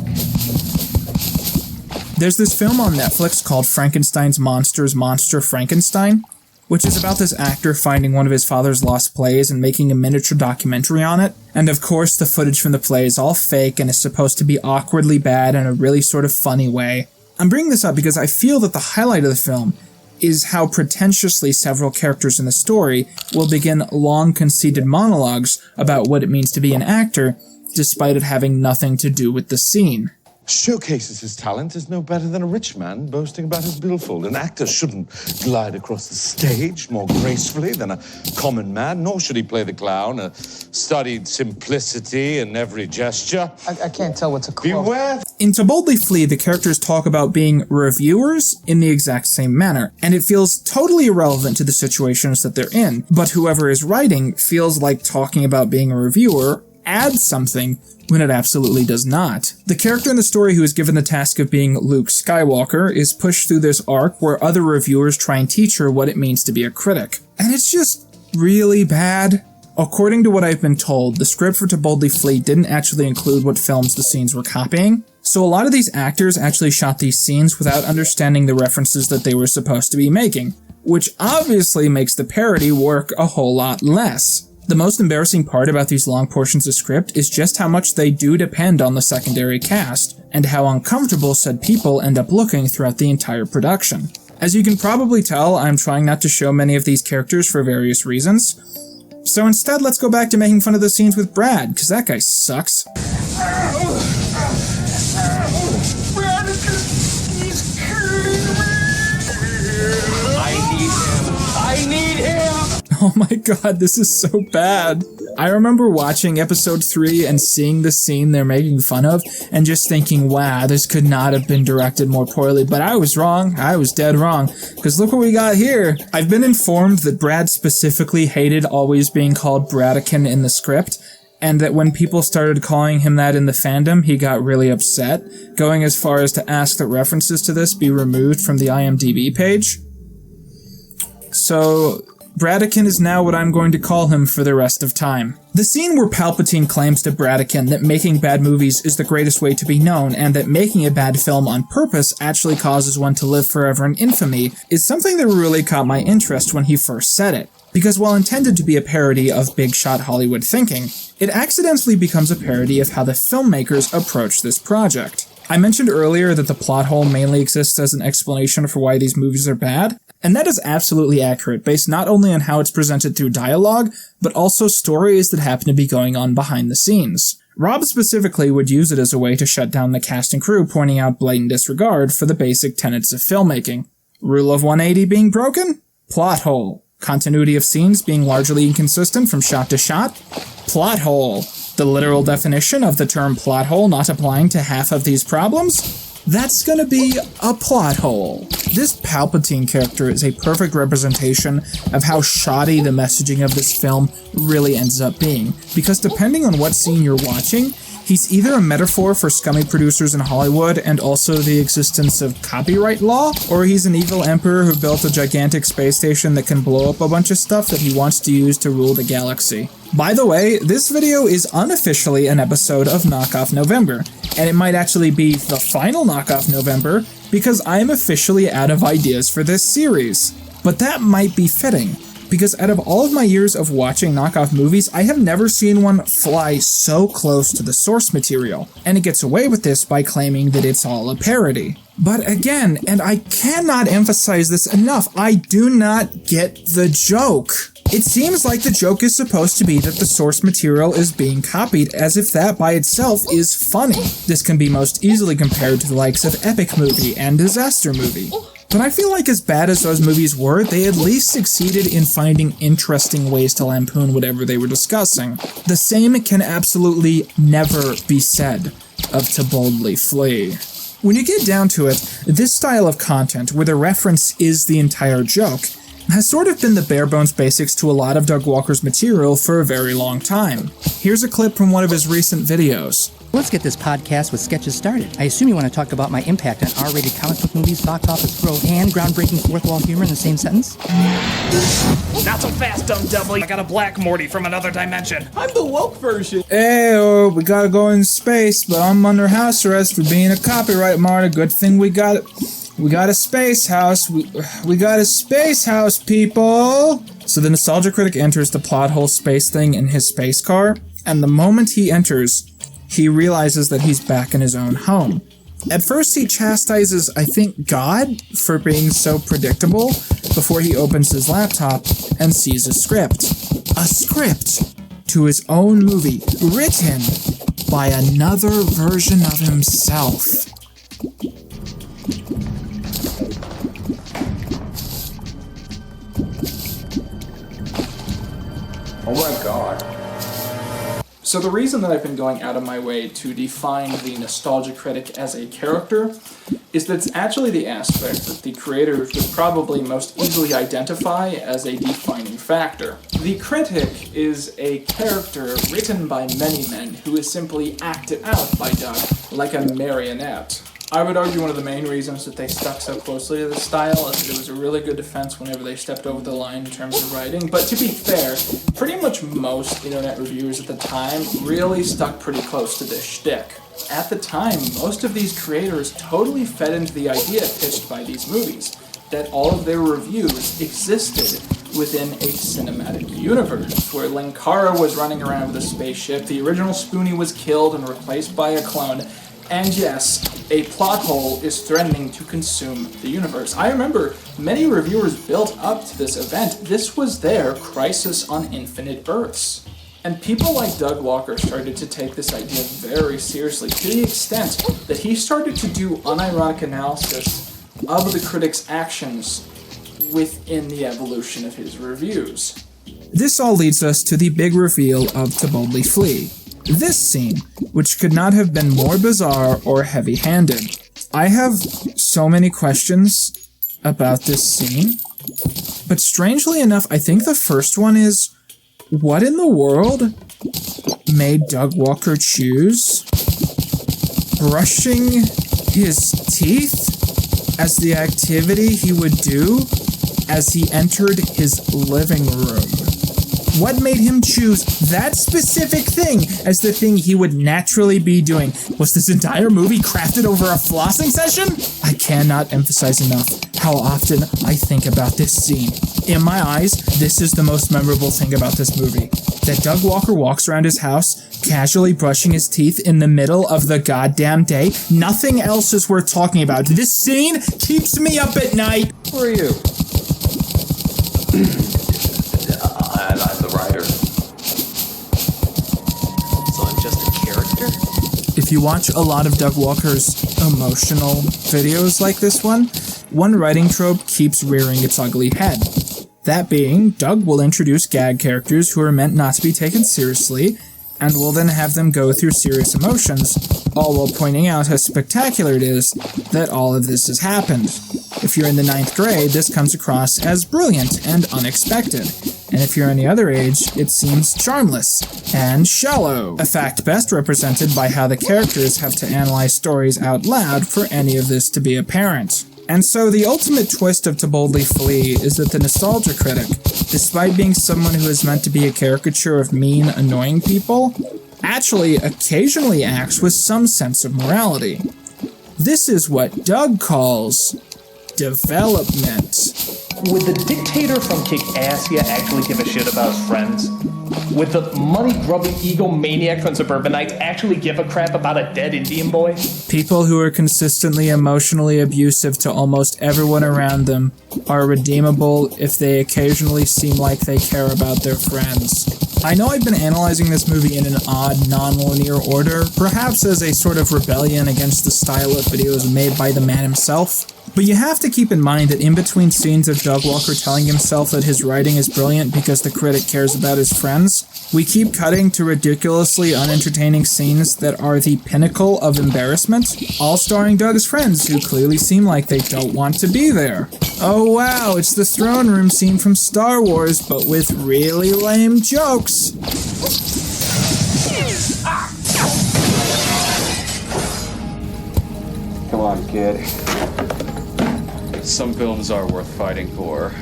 There's this film on Netflix called Frankenstein's Monsters Monster Frankenstein, which is about this actor finding one of his father's lost plays and making a miniature documentary on it. And of course, the footage from the play is all fake and is supposed to be awkwardly bad in a really sort of funny way. I'm bringing this up because I feel that the highlight of the film is how pretentiously several characters in the story will begin long conceited monologues about what it means to be an actor, despite it having nothing to do with the scene. Showcases his talent is no better than a rich man boasting about his billfold. An actor shouldn't glide across the stage more gracefully than a common man, nor should he play the clown, a studied simplicity in every gesture. I can't tell what's a quote. Beware. In To Boldly Flee, the characters talk about being reviewers in the exact same manner, and it feels totally irrelevant to the situations that they're in, but whoever is writing feels like talking about being a reviewer adds something when it absolutely does not. The character in the story who is given the task of being Luke Skywalker is pushed through this arc where other reviewers try and teach her what it means to be a critic. And it's just really bad. According to what I've been told, the script for To Boldly Flee didn't actually include what films the scenes were copying, so a lot of these actors actually shot these scenes without understanding the references that they were supposed to be making, which obviously makes the parody work a whole lot less. The most embarrassing part about these long portions of script is just how much they do depend on the secondary cast, and how uncomfortable said people end up looking throughout the entire production. As you can probably tell, I'm trying not to show many of these characters for various reasons, so instead let's go back to making fun of the scenes with Brad, cause that guy sucks. Brad is just... he's killing me! I need him! Oh my god, this is so bad. I remember watching episode 3 and seeing the scene they're making fun of and just thinking, wow, this could not have been directed more poorly, but I was wrong. I was dead wrong, because look what we got here. I've been informed that Brad specifically hated always being called Bradican in the script, and that when people started calling him that in the fandom, he got really upset, going as far as to ask that references to this be removed from the IMDb page. So Bradican is now what I'm going to call him for the rest of time. The scene where Palpatine claims to Bradican that making bad movies is the greatest way to be known, and that making a bad film on purpose actually causes one to live forever in infamy, is something that really caught my interest when he first said it. Because while intended to be a parody of big shot Hollywood thinking, it accidentally becomes a parody of how the filmmakers approach this project. I mentioned earlier that the plot hole mainly exists as an explanation for why these movies are bad. And that is absolutely accurate, based not only on how it's presented through dialogue, but also stories that happen to be going on behind the scenes. Rob specifically would use it as a way to shut down the cast and crew, pointing out blatant disregard for the basic tenets of filmmaking. Rule of 180 being broken? Plot hole. Continuity of scenes being largely inconsistent from shot to shot? Plot hole. The literal definition of the term plot hole not applying to half of these problems? That's gonna be a plot hole. This Palpatine character is a perfect representation of how shoddy the messaging of this film really ends up being, because depending on what scene you're watching, he's either a metaphor for scummy producers in Hollywood and also the existence of copyright law, or he's an evil emperor who built a gigantic space station that can blow up a bunch of stuff that he wants to use to rule the galaxy. By the way, this video is unofficially an episode of Knockoff November, and it might actually be the final Knockoff November because I'm officially out of ideas for this series. But that might be fitting, because out of all of my years of watching knockoff movies, I have never seen one fly so close to the source material, and it gets away with this by claiming that it's all a parody. But again, and I cannot emphasize this enough, I do not get the joke. It seems like the joke is supposed to be that the source material is being copied, as if that by itself is funny. This can be most easily compared to the likes of Epic Movie and Disaster Movie. But I feel like as bad as those movies were, they at least succeeded in finding interesting ways to lampoon whatever they were discussing. The same can absolutely never be said of To Boldly Flee. When you get down to it, this style of content, where the reference is the entire joke, has sort of been the bare-bones basics to a lot of Doug Walker's material for a very long time. Here's a clip from one of his recent videos. Let's get this podcast with sketches started. I assume you want to talk about my impact on R-rated comic book movies, box office growth, and groundbreaking fourth wall humor in the same sentence? Not so fast, dumb devil. I got a black Morty from another dimension. I'm the woke version. Hey, we gotta go in space, but I'm under house arrest for being a copyright martyr. Good thing we got a space house. We got a space house, people. So the nostalgia critic enters the plot hole space thing in his space car, and the moment he enters, he realizes that he's back in his own home. At first he chastises, I think, God for being so predictable before he opens his laptop and sees a script. A script to his own movie, written by another version of himself. Oh my god. So the reason that I've been going out of my way to define the nostalgia critic as a character is that it's actually the aspect that the creators would probably most easily identify as a defining factor. The critic is a character written by many men who is simply acted out by Doug like a marionette. I would argue one of the main reasons that they stuck so closely to this style is that it was a really good defense whenever they stepped over the line in terms of writing. But to be fair, pretty much most internet reviewers at the time really stuck pretty close to this shtick. At the time, most of these creators totally fed into the idea pitched by these movies, that all of their reviews existed within a cinematic universe, where Linkara was running around with a spaceship, the original Spoonie was killed and replaced by a clone, and yes, a plot hole is threatening to consume the universe. I remember many reviewers built up to this event. This was their Crisis on Infinite Earths. And people like Doug Walker started to take this idea very seriously, to the extent that he started to do unironic analysis of the critic's actions within the evolution of his reviews. This all leads us to the big reveal of To Boldly Flee. This scene, which could not have been more bizarre or heavy-handed. I have so many questions about this scene, but strangely enough, I think the first one is, what in the world made Doug Walker choose brushing his teeth as the activity he would do as he entered his living room? What made him choose that specific thing as the thing he would naturally be doing? Was this entire movie crafted over a flossing session? I cannot emphasize enough how often I think about this scene. In my eyes, this is the most memorable thing about this movie. That Doug Walker walks around his house, casually brushing his teeth in the middle of the goddamn day. Nothing else is worth talking about. This scene keeps me up at night. Who are you? I'm the writer. So I'm just a character? If you watch a lot of Doug Walker's emotional videos like this one writing trope keeps rearing its ugly head. That being, Doug will introduce gag characters who are meant not to be taken seriously, and will then have them go through serious emotions, all while pointing out how spectacular it is that all of this has happened. If you're in the 9th grade, this comes across as brilliant and unexpected, and if you're any other age, it seems charmless and shallow, a fact best represented by how the characters have to analyze stories out loud for any of this to be apparent. And so the ultimate twist of To Boldly Flee is that the nostalgia critic, despite being someone who is meant to be a caricature of mean, annoying people, actually occasionally acts with some sense of morality. This is what Doug calls development. Would the dictator from Kick-Assia actually give a shit about his friends? Would the money-grubbing egomaniac from Suburbanites actually give a crap about a dead Indian boy? People who are consistently emotionally abusive to almost everyone around them are redeemable if they occasionally seem like they care about their friends. I know I've been analyzing this movie in an odd, non-linear order, perhaps as a sort of rebellion against the style of videos made by the man himself, but you have to keep in mind that in between scenes of Doug Walker telling himself that his writing is brilliant because the critic cares about his friends, we keep cutting to ridiculously unentertaining scenes that are the pinnacle of embarrassment, all starring Doug's friends who clearly seem like they don't want to be there. Oh wow, it's the throne room scene from Star Wars, but with really lame jokes. Come on, kid. Some films are worth fighting for.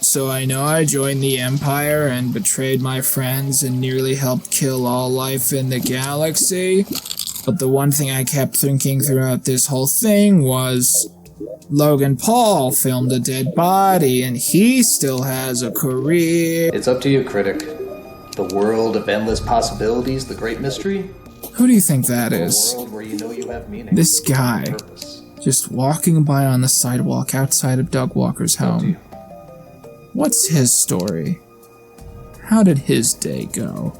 So I know I joined the Empire and betrayed my friends and nearly helped kill all life in the galaxy, but the one thing I kept thinking throughout this whole thing was Logan Paul filmed a dead body and he still has a career. It's up to you, critic. The world of endless possibilities, the great mystery? Who do you think that is? A world where you know you have meaning. This guy, just walking by on the sidewalk outside of Doug Walker's home. What's his story? How did his day go?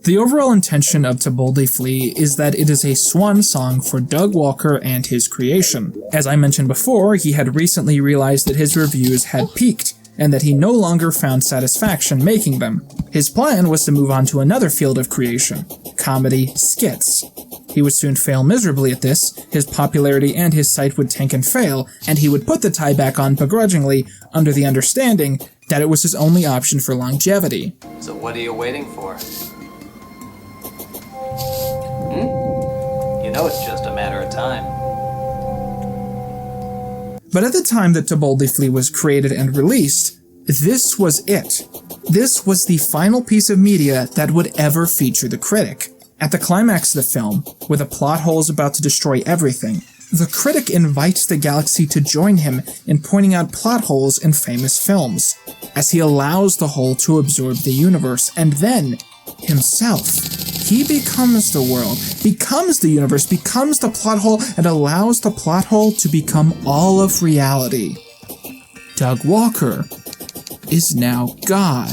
The overall intention of To Boldly Flee is that it is a swan song for Doug Walker and his creation. As I mentioned before, he had recently realized that his reviews had peaked, and that he no longer found satisfaction making them. His plan was to move on to another field of creation, comedy skits. He would soon fail miserably at this, his popularity and his site would tank and fail, and he would put the tie back on begrudgingly, under the understanding that it was his only option for longevity. So what are you waiting for? You know it's just a matter of time. But at the time that To Boldly Flee was created and released, this was it. This was the final piece of media that would ever feature the critic. At the climax of the film, where the plot hole is about to destroy everything, the critic invites the galaxy to join him in pointing out plot holes in famous films, as he allows the whole to absorb the universe, and then, himself. He becomes the world, becomes the universe, becomes the plot hole, and allows the plot hole to become all of reality. Doug Walker is now God.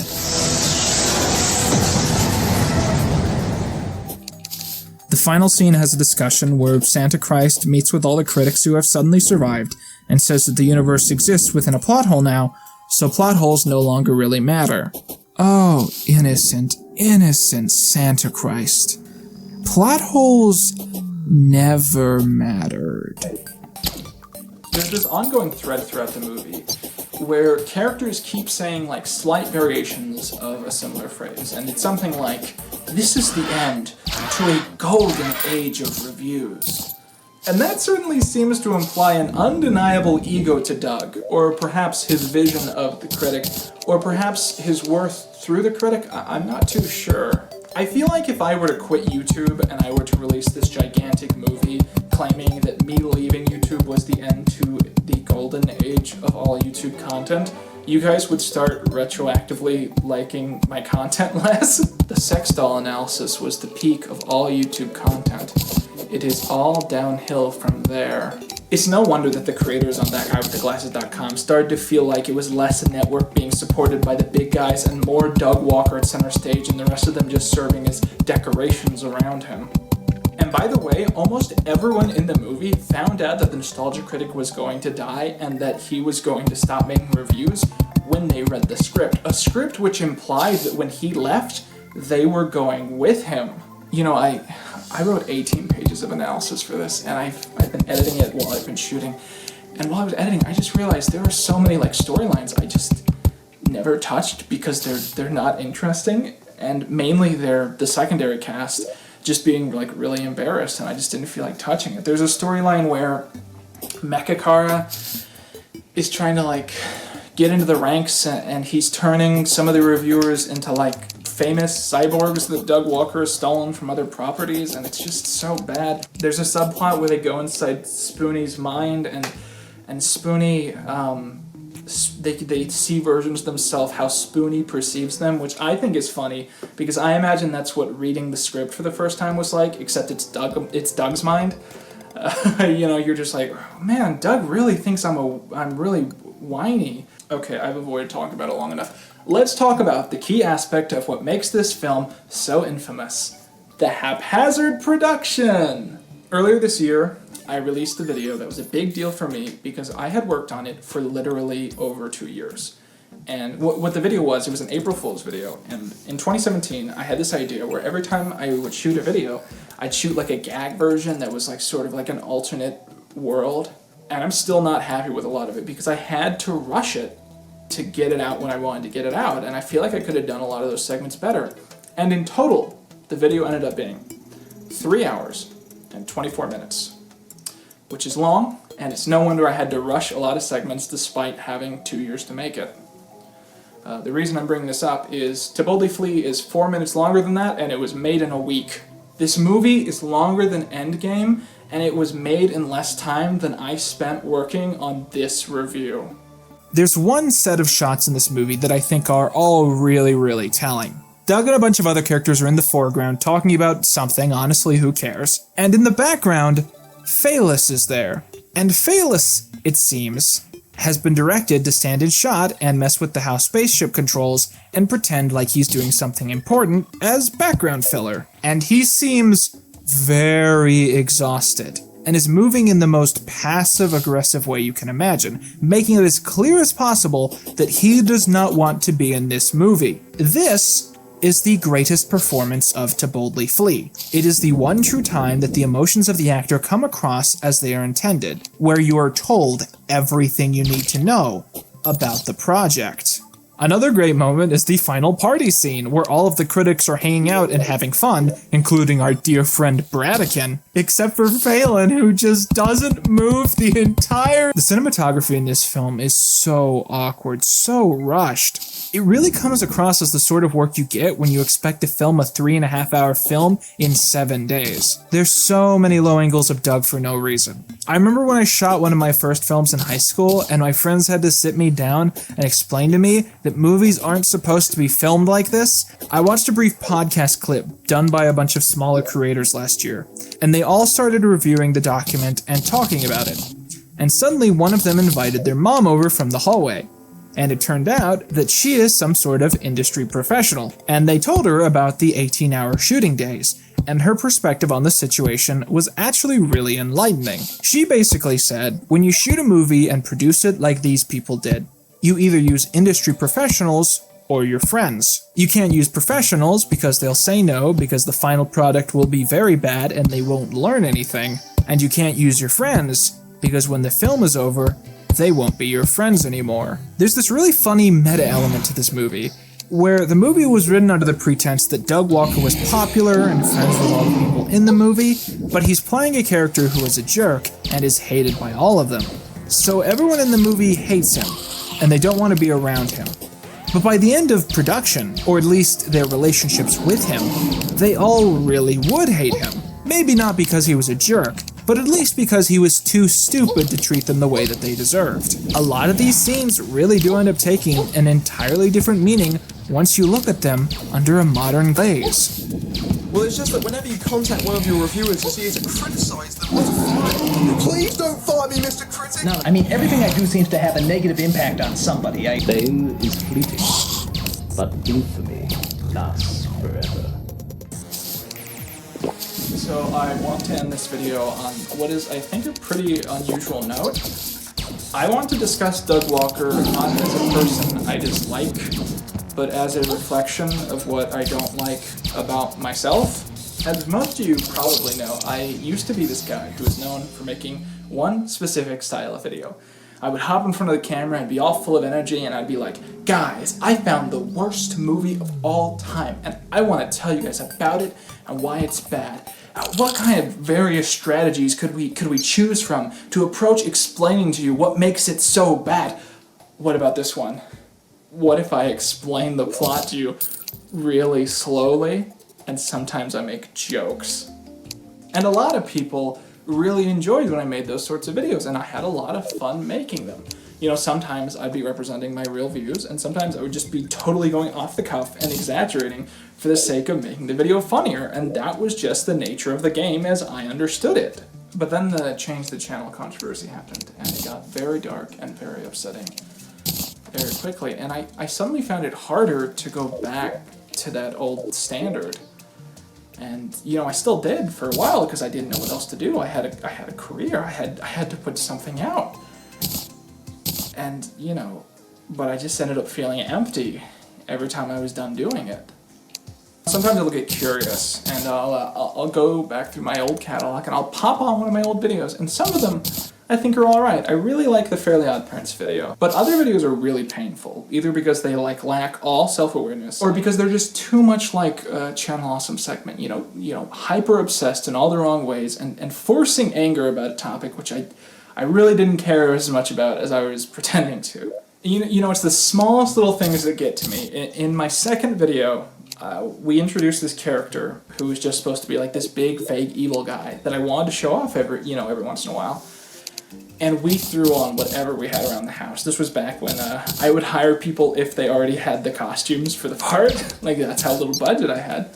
The final scene has a discussion where Santa Christ meets with all the critics who have suddenly survived and says that the universe exists within a plot hole now, so plot holes no longer really matter. Oh, innocent, innocent Santa Christ. Plot holes never mattered. There's this ongoing thread throughout the movie where characters keep saying like slight variations of a similar phrase, and it's something like, "This is the end to a golden age of reviews." And that certainly seems to imply an undeniable ego to Doug, or perhaps his vision of the critic, or perhaps his worth through the critic. I'm not too sure. I feel like if I were to quit YouTube and I were to release this gigantic movie claiming that me leaving YouTube was the end to the golden age of all YouTube content, you guys would start retroactively liking my content less. The sex doll analysis was the peak of all YouTube content. It is all downhill from there. It's no wonder that the creators on ThatGuyWithTheGlasses.com started to feel like it was less a network being supported by the big guys and more Doug Walker at center stage and the rest of them just serving as decorations around him. And by the way, almost everyone in the movie found out that the Nostalgia Critic was going to die and that he was going to stop making reviews when they read the script. A script which implied that when he left, they were going with him. You know, I wrote 18 pages of analysis for this, and I've been editing it while I've been shooting. And while I was editing, I just realized there are so many like storylines I just never touched because they're not interesting, and mainly they're the secondary cast just being like really embarrassed, and I just didn't feel like touching it. There's a storyline where Mechakara is trying to like get into the ranks, and he's turning some of the reviewers into like famous cyborgs that Doug Walker has stolen from other properties, and it's just so bad. There's a subplot where they go inside Spoonie's mind, and Spoonie, they see versions of themselves how Spoonie perceives them, which I think is funny, because I imagine that's what reading the script for the first time was like, except it's Doug's mind. You know, you're just like, oh, man, Doug really thinks I'm really whiny. Okay, I've avoided talking about it long enough. Let's talk about the key aspect of what makes this film so infamous: the haphazard production. Earlier this year, I released a video that was a big deal for me because I had worked on it for literally over 2 years. And what the video was, it was an April Fool's video. And in 2017, I had this idea where every time I would shoot a video, I'd shoot like a gag version that was like sort of like an alternate world. And I'm still not happy with a lot of it because I had to rush it to get it out when I wanted to get it out. And I feel like I could have done a lot of those segments better. And in total, the video ended up being 3 hours and 24 minutes. Which is long, and it's no wonder I had to rush a lot of segments despite having 2 years to make it. The reason I'm bringing this up is To Boldly Flee is 4 minutes longer than that, and it was made in a week. This movie is longer than Endgame, and it was made in less time than I spent working on this review. There's one set of shots in this movie that I think are all really, really telling. Doug and a bunch of other characters are in the foreground talking about something, honestly, who cares? And in the background, Phaelus is there. And Phaelus, it seems, has been directed to stand in shot and mess with the house spaceship controls and pretend like he's doing something important as background filler. And he seems very exhausted and is moving in the most passive-aggressive way you can imagine, making it as clear as possible that he does not want to be in this movie. This is the greatest performance of To Boldly Flee. It is the one true time that the emotions of the actor come across as they are intended, where you are told everything you need to know about the project. Another great moment is the final party scene, where all of the critics are hanging out and having fun, including our dear friend Bradican, except for Phelan, who just doesn't move the entire... The cinematography in this film is so awkward, so rushed. It really comes across as the sort of work you get when you expect to film a 3.5-hour film in 7 days. There's so many low angles of Doug for no reason. I remember when I shot one of my first films in high school, and my friends had to sit me down and explain to me that movies aren't supposed to be filmed like this. I watched a brief podcast clip done by a bunch of smaller creators last year, and they all started reviewing the document and talking about it. And suddenly one of them invited their mom over from the hallway. And it turned out that she is some sort of industry professional, and they told her about the 18-hour shooting days, and her perspective on the situation was actually really enlightening. She basically said, when you shoot a movie and produce it like these people did, you either use industry professionals or your friends. You can't use professionals because they'll say no, because the final product will be very bad and they won't learn anything, and you can't use your friends because when the film is over, they won't be your friends anymore. There's this really funny meta element to this movie, where the movie was written under the pretense that Doug Walker was popular and friends with all the people in the movie, but he's playing a character who is a jerk and is hated by all of them. So everyone in the movie hates him, and they don't want to be around him. But by the end of production, or at least their relationships with him, they all really would hate him. Maybe not because he was a jerk, but at least because he was too stupid to treat them the way that they deserved. A lot of these scenes really do end up taking an entirely different meaning once you look at them under a modern gaze. Well, it's just that whenever you contact one of your reviewers, it's easy to criticise them. What's fine? Please don't fire me, Mr. Critic. No, I mean, everything I do seems to have a negative impact on somebody. Fame is fleeting, but infamy lasts forever. So I want to end this video on what is, I think, a pretty unusual note. I want to discuss Doug Walker not as a person I dislike, but as a reflection of what I don't like about myself. As most of you probably know, I used to be this guy who was known for making one specific style of video. I would hop in front of the camera and be all full of energy, and I'd be like, guys, I found the worst movie of all time, and I want to tell you guys about it and why it's bad. What kind of various strategies could we choose from to approach explaining to you what makes it so bad? What about this one? What if I explain the plot to you really slowly, and sometimes I make jokes? And a lot of people really enjoyed when I made those sorts of videos, and I had a lot of fun making them. You know, sometimes I'd be representing my real views, and sometimes I would just be totally going off the cuff and exaggerating for the sake of making the video funnier, and that was just the nature of the game as I understood it. But then the change the channel controversy happened, and it got very dark and very upsetting very quickly, and I suddenly found it harder to go back to that old standard. And, you know, I still did for a while because I didn't know what else to do. I had a career, I had to put something out. And, you know, but I just ended up feeling empty every time I was done doing it. Sometimes I'll get curious, and I'll go back through my old catalog, and I'll pop on one of my old videos, and some of them I think are alright. I really like the Fairly Odd Parents video, but other videos are really painful, either because they lack all self-awareness, or because they're just too much like a Channel Awesome segment, you know, hyper-obsessed in all the wrong ways, and forcing anger about a topic which I really didn't care as much about as I was pretending to. You know, it's the smallest little things that get to me. In my second video, we introduced this character who was just supposed to be like this big, fake, evil guy that I wanted to show off every once in a while. And we threw on whatever we had around the house. This was back when I would hire people if they already had the costumes for the part. Like, that's how little budget I had.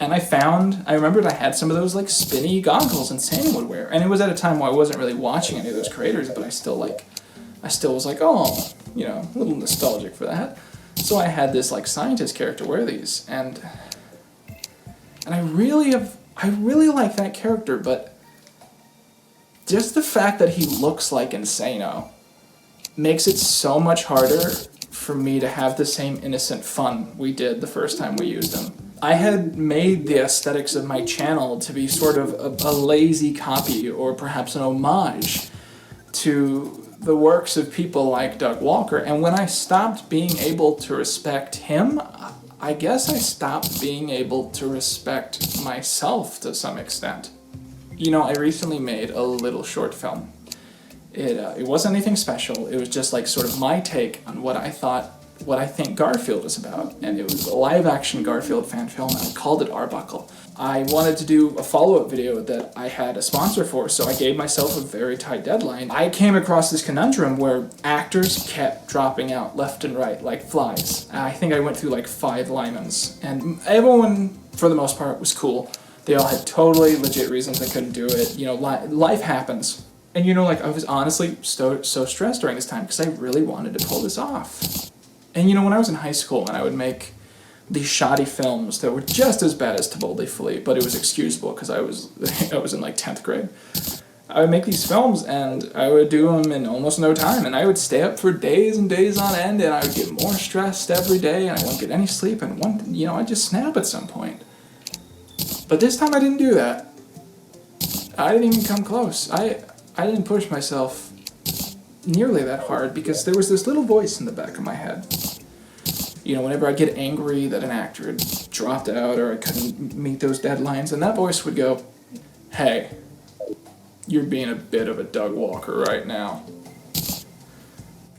And I remembered I had some of those like spinny goggles and Sam would wear. And it was at a time where I wasn't really watching any of those creators, but I still was like, oh, you know, a little nostalgic for that. So I had this like scientist character wear these, and I really like that character, but just the fact that he looks like Insano makes it so much harder for me to have the same innocent fun we did the first time we used him. I had made the aesthetics of my channel to be sort of a lazy copy, or perhaps an homage to the works of people like Doug Walker, and when I stopped being able to respect him, I guess I stopped being able to respect myself to some extent. You know, I recently made a little short film. It wasn't anything special, it was just like sort of my take on what I think Garfield is about, and it was a live-action Garfield fan film, and I called it Arbuckle. I wanted to do a follow-up video that I had a sponsor for, so I gave myself a very tight deadline. I came across this conundrum where actors kept dropping out left and right like flies. I think I went through like 5 Lymans, and everyone, for the most part, was cool. They all had totally legit reasons they couldn't do it. You know, life happens. And you know, like, I was honestly so stressed during this time because I really wanted to pull this off. And you know, when I was in high school and I would make these shoddy films that were just as bad as To Boldly Flee, but it was excusable because I was in like 10th grade. I would make these films and I would do them in almost no time, and I would stay up for days and days on end, and I would get more stressed every day, and I wouldn't get any sleep, and I'd just snap at some point. But this time I didn't do that. I didn't even come close. I didn't push myself nearly that hard because there was this little voice in the back of my head. You know, whenever I'd get angry that an actor had dropped out or I couldn't meet those deadlines, and that voice would go, hey, you're being a bit of a Doug Walker right now.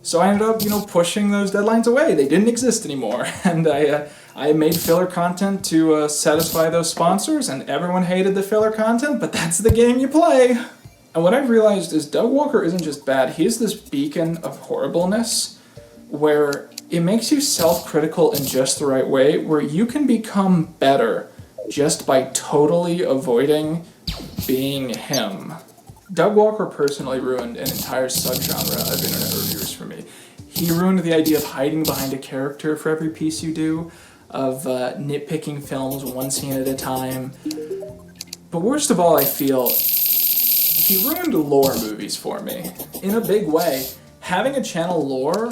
So I ended up, you know, pushing those deadlines away. They didn't exist anymore. And I made filler content to satisfy those sponsors, and everyone hated the filler content, but that's the game you play. And what I've realized is Doug Walker isn't just bad, he's this beacon of horribleness where it makes you self-critical in just the right way, where you can become better just by totally avoiding being him. Doug Walker personally ruined an entire subgenre of internet reviewers for me. He ruined the idea of hiding behind a character for every piece you do, of nitpicking films one scene at a time. But worst of all, I feel, he ruined lore movies for me. In a big way, having a channel lore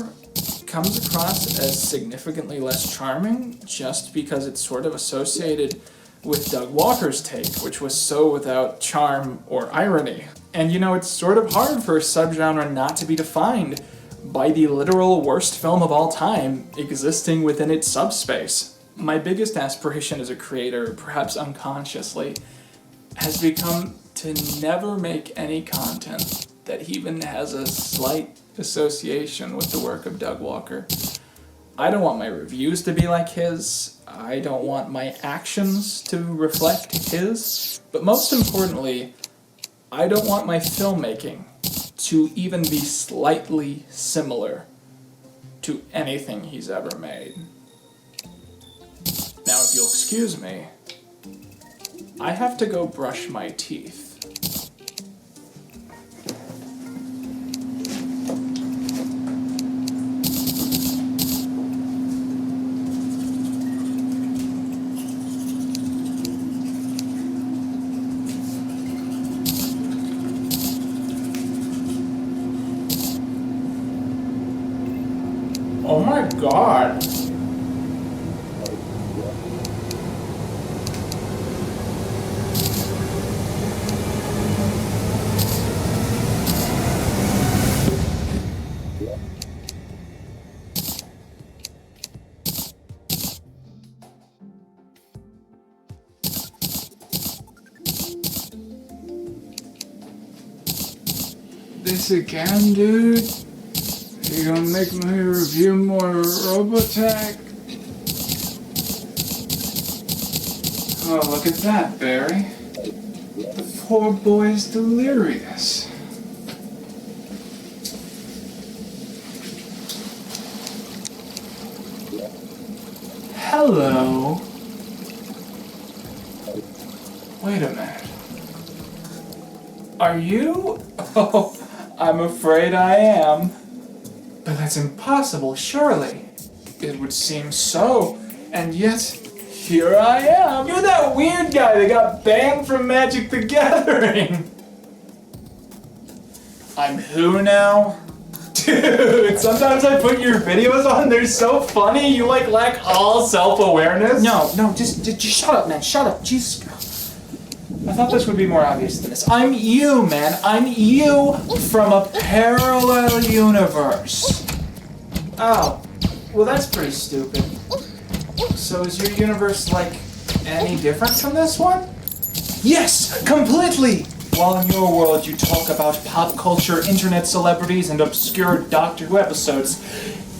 comes across as significantly less charming just because it's sort of associated with Doug Walker's take, which was so without charm or irony. And you know, it's sort of hard for a subgenre not to be defined by the literal worst film of all time existing within its subspace. My biggest aspiration as a creator, perhaps unconsciously, has become to never make any content that even has a slight association with the work of Doug Walker. I don't want my reviews to be like his. I don't want my actions to reflect his. But most importantly, I don't want my filmmaking to even be slightly similar to anything he's ever made. Now, if you'll excuse me, I have to go brush my teeth. Oh my god. This again, dude? You gonna make my review more Robotech? Oh, look at that, Barry. The poor boy's delirious. Hello. Wait a minute. Are you? Oh, I'm afraid I am. But that's impossible, surely. It would seem so, and yet, here I am. You're that weird guy that got banned from Magic the Gathering. I'm who now? Dude, sometimes I put your videos on, they're so funny, you like lack all self-awareness. No, just shut up, man, shut up, Jesus. I thought this would be more obvious than this. I'm you, man. I'm you from a parallel universe. Oh, well that's pretty stupid. So is your universe, like, any different from this one? Yes, completely! While in your world you talk about pop culture, internet celebrities, and obscure Doctor Who episodes,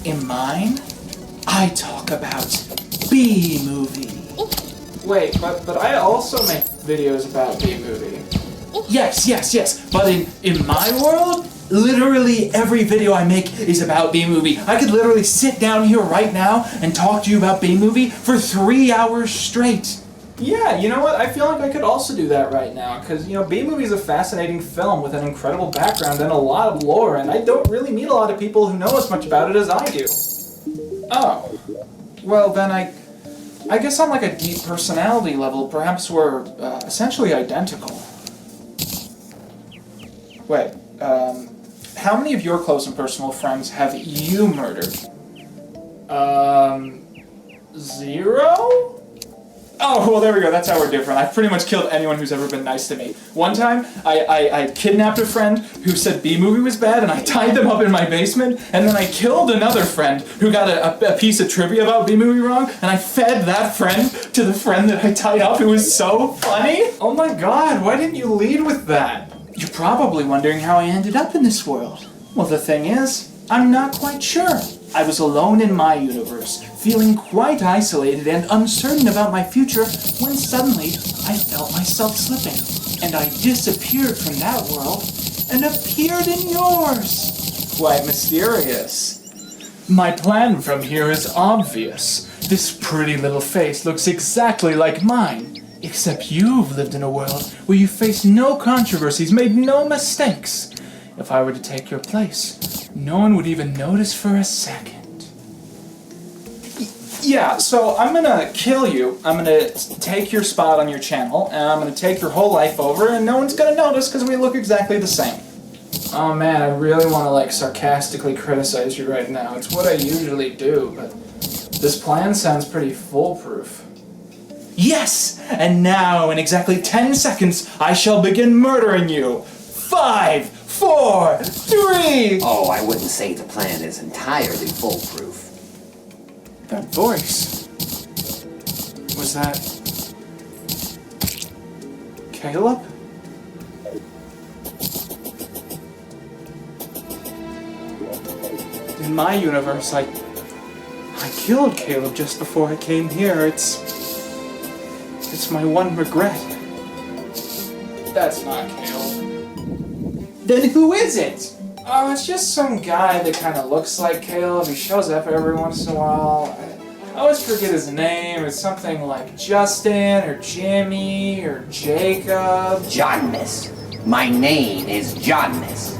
in mine, I talk about B-movie. Wait, but I also make videos about B-movie. Yes. But in my world, literally every video I make is about B-movie. I could literally sit down here right now and talk to you about B-movie for 3 hours straight. Yeah, you know what? I feel like I could also do that right now, because, you know, B-movie is a fascinating film with an incredible background and a lot of lore, and I don't really meet a lot of people who know as much about it as I do. Oh. Well, then I guess on like a deep personality level, perhaps we're essentially identical. Wait, how many of your close and personal friends have you murdered? 0? Oh, well there we go, that's how we're different. I've pretty much killed anyone who's ever been nice to me. One time, I kidnapped a friend who said B-movie was bad, and I tied them up in my basement, and then I killed another friend who got a piece of trivia about B-movie wrong, and I fed that friend to the friend that I tied up. It was so funny! Oh my god, why didn't you lead with that? You're probably wondering how I ended up in this world. Well, the thing is, I'm not quite sure. I was alone in my universe, feeling quite isolated and uncertain about my future, when suddenly I felt myself slipping, and I disappeared from that world and appeared in yours. Quite mysterious. My plan from here is obvious. This pretty little face looks exactly like mine. Except you've lived in a world where you faced no controversies, made no mistakes. If I were to take your place, no one would even notice for a second. Yeah, so I'm gonna kill you. I'm gonna take your spot on your channel, and I'm gonna take your whole life over, and no one's gonna notice because we look exactly the same. Oh man, I really want to like sarcastically criticize you right now. It's what I usually do, but this plan sounds pretty foolproof. Yes! And now, in exactly 10 seconds, I shall begin murdering you. 5, 4, 3... Oh, I wouldn't say the plan is entirely foolproof. That voice... Was that... Caleb? In my universe, I killed Caleb just before I came here. It's my one regret. That's not Caleb. Then who is it? Oh, it's just some guy that kind of looks like Caleb. He shows up every once in a while. I always forget his name. It's something like Justin, or Jimmy, or Jacob. Johnmas. My name is Johnmas.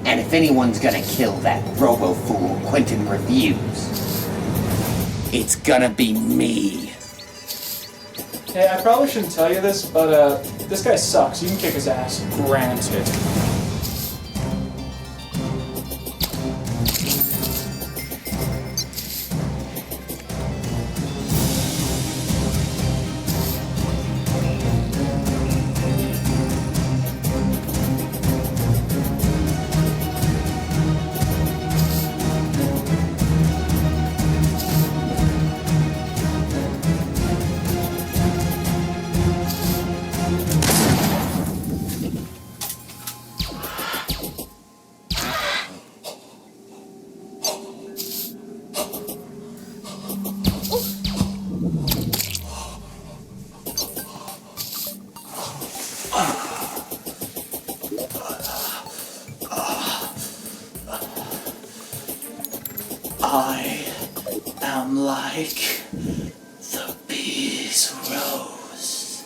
And if anyone's gonna kill that robo-fool Quentin Reviews, it's gonna be me. Hey, I probably shouldn't tell you this, but this guy sucks. You can kick his ass. Granted. I am like the bee's rose.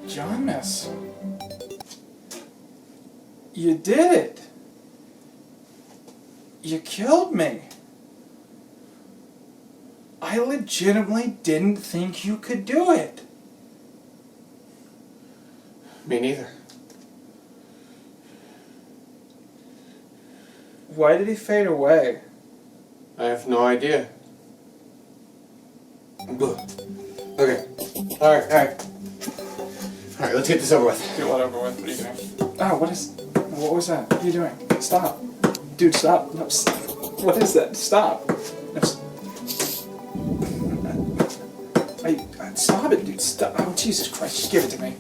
Jonas, you did it. You killed me. I legitimately didn't think you could do it. Me neither. Why did he fade away? I have no idea. Okay. Alright, let's get this over with. Get what over with? What are you doing? Oh, what was that? What are you doing? Stop. Dude, stop. No, stop. What is that? Stop. No, stop it, dude. Stop. Oh, Jesus Christ. Just give it to me.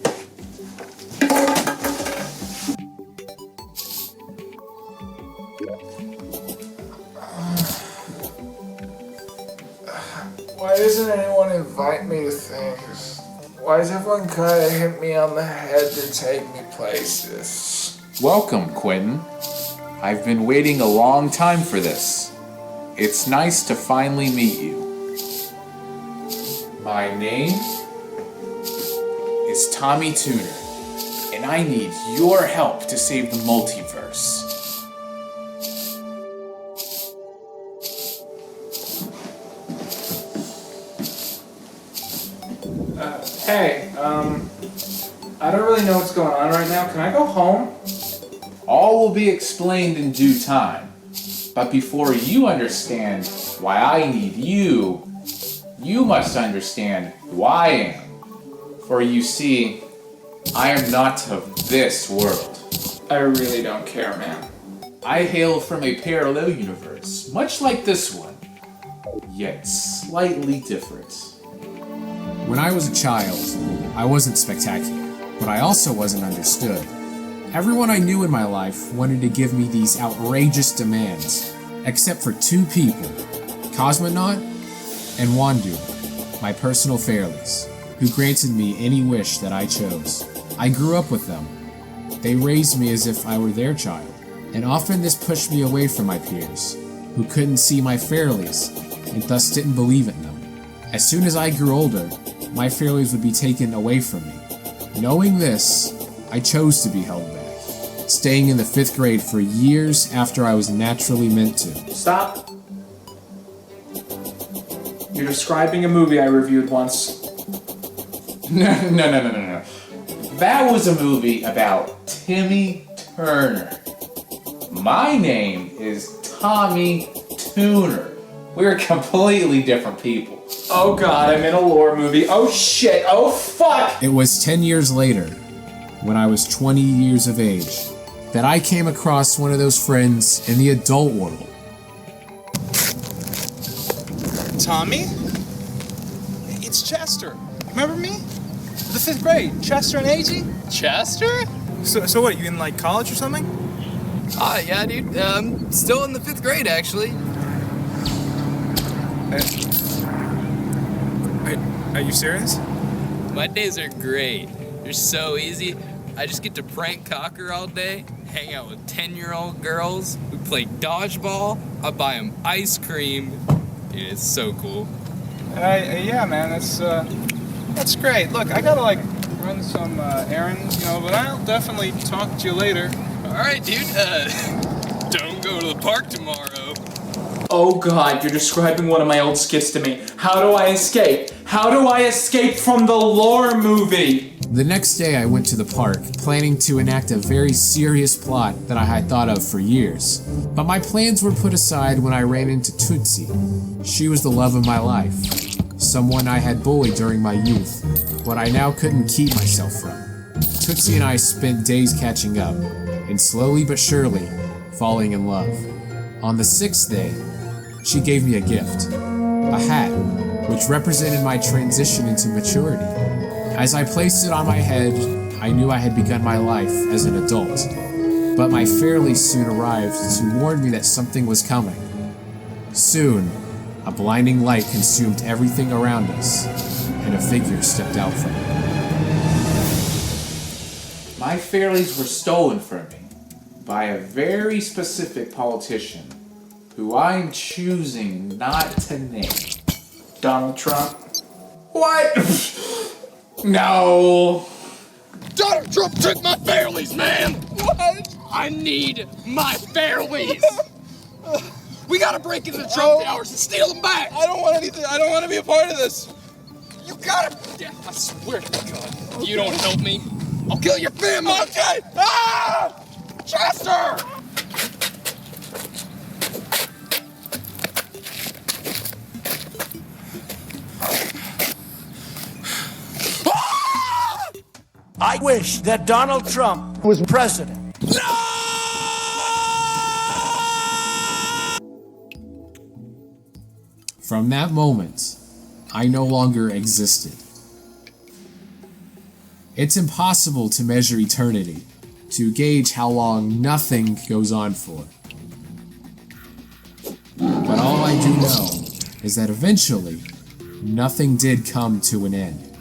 Why doesn't anyone invite me to things? Why does everyone kind of hit me on the head to take me places? Welcome, Quentin. I've been waiting a long time for this. It's nice to finally meet you. My name is Tommy Tuner, and I need your help to save the multiverse. Hey, I don't really know what's going on right now. Can I go home? All will be explained in due time. But before you understand why I need you, you must understand who I am. For you see, I am not of this world. I really don't care, man. I hail from a parallel universe, much like this one, yet slightly different. When I was a child, I wasn't spectacular, but I also wasn't understood. Everyone I knew in my life wanted to give me these outrageous demands, except for two people, Cosmonaut and Wandu, my personal fairies, who granted me any wish that I chose. I grew up with them, They raised me as if I were their child, and often this pushed me away from my peers, who couldn't see my fairlies, and thus didn't believe in them. As soon as I grew older, my fairlies would be taken away from me. Knowing this, I chose to be held back, staying in the 5th grade for years after I was naturally meant to. Stop. You're describing a movie I reviewed once. No. That was a movie about Timmy Turner. My name is Tommy Tuner. We're completely different people. Oh god, I'm in a lore movie. Oh shit, oh fuck! It was 10 years later, when I was 20 years of age, that I came across one of those friends in the adult world. Tommy? It's Chester. Remember me? The 5th grade. Chester and AG? Chester? So what, you in like college or something? Yeah, dude. Still in the 5th grade, actually. Are you serious? My days are great. They're so easy. I just get to prank Cocker all day, hang out with 10-year-old girls, we play dodgeball, I buy them ice cream. Dude, it's so cool. Yeah, man, that's great. Look, I gotta like run some errands, but I'll definitely talk to you later. Alright, dude, don't go to the park tomorrow. Oh god, you're describing one of my old skits to me. How do I escape? How do I escape from the lore movie? The next day I went to the park, planning to enact a very serious plot that I had thought of for years. But my plans were put aside when I ran into Tootsie. She was the love of my life, someone I had bullied during my youth, but I now couldn't keep myself from. Tootsie and I spent days catching up, and slowly but surely, falling in love. On the 6th day, she gave me a gift, a hat, which represented my transition into maturity. As I placed it on my head, I knew I had begun my life as an adult, but my fairly soon arrived to warn me that something was coming. Soon, a blinding light consumed everything around us, and a figure stepped out from it. My fairlies were stolen from me by a very specific politician who I'm choosing not to name. Donald Trump. What? No. Donald Trump took my fairlies, man! What? I need my fairlies! We gotta break into the Trump towers and steal them back! I don't want anything. I don't want to be a part of this. You gotta... I swear to God, if you don't help me, I'll kill your family! Okay! Ah! Chester! I wish that Donald Trump was president. From that moment, I no longer existed. It's impossible to measure eternity, to gauge how long nothing goes on for. But all I do know is that eventually, nothing did come to an end.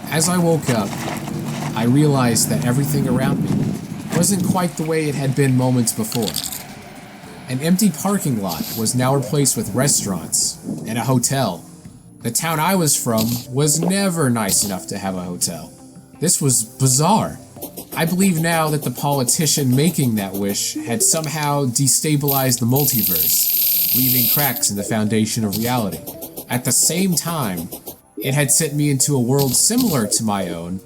As I woke up, I realized that everything around me wasn't quite the way it had been moments before. An empty parking lot was now replaced with restaurants and a hotel. The town I was from was never nice enough to have a hotel. This was bizarre. I believe now that the politician making that wish had somehow destabilized the multiverse, leaving cracks in the foundation of reality. At the same time, it had sent me into a world similar to my own,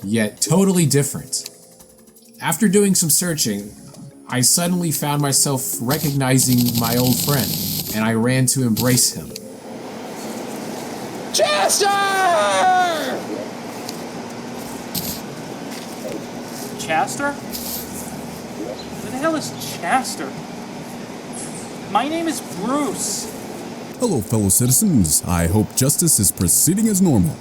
yet totally different. After doing some searching, I suddenly found myself recognizing my old friend, and I ran to embrace him. Chester! Chester? Who the hell is Chester? My name is Bruce. Hello, fellow citizens. I hope justice is proceeding as normal.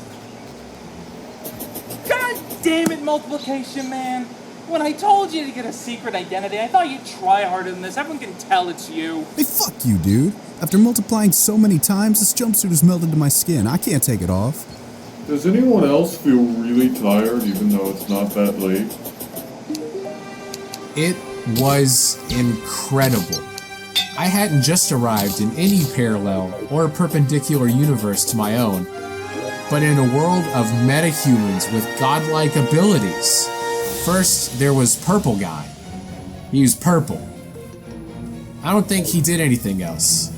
God damn it, multiplication man! When I told you to get a secret identity, I thought you'd try harder than this. Everyone can tell it's you. Hey, fuck you, dude. After multiplying so many times, this jumpsuit has melted to my skin. I can't take it off. Does anyone else feel really tired even though it's not that late? It was incredible. I hadn't just arrived in any parallel or perpendicular universe to my own, but in a world of metahumans with godlike abilities. First, there was Purple Guy. He was purple. I don't think he did anything else.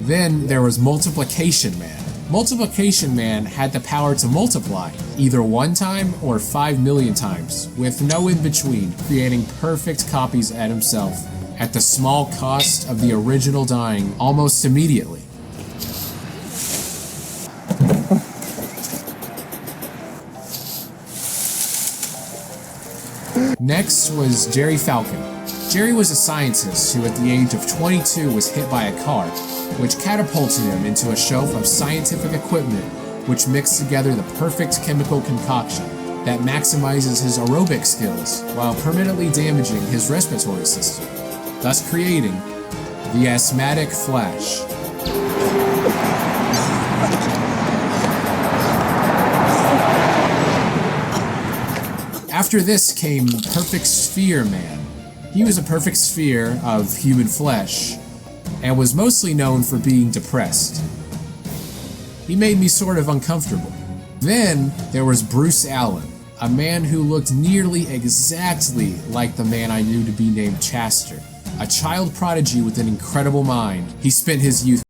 Then there was Multiplication Man. Multiplication Man had the power to multiply, either one time or 5 million times, with no in-between, creating perfect copies at himself, at the small cost of the original dying almost immediately. Next was Jerry Falcon. Jerry was a scientist who at the age of 22 was hit by a car, which catapulted him into a shelf of scientific equipment which mixed together the perfect chemical concoction that maximizes his aerobic skills while permanently damaging his respiratory system, thus creating the asthmatic Flash. After this came Perfect Sphere Man. He was a perfect sphere of human flesh, and was mostly known for being depressed. He made me sort of uncomfortable. Then there was Bruce Allen, a man who looked nearly exactly like the man I knew to be named Chaster. A child prodigy with an incredible mind. He spent his youth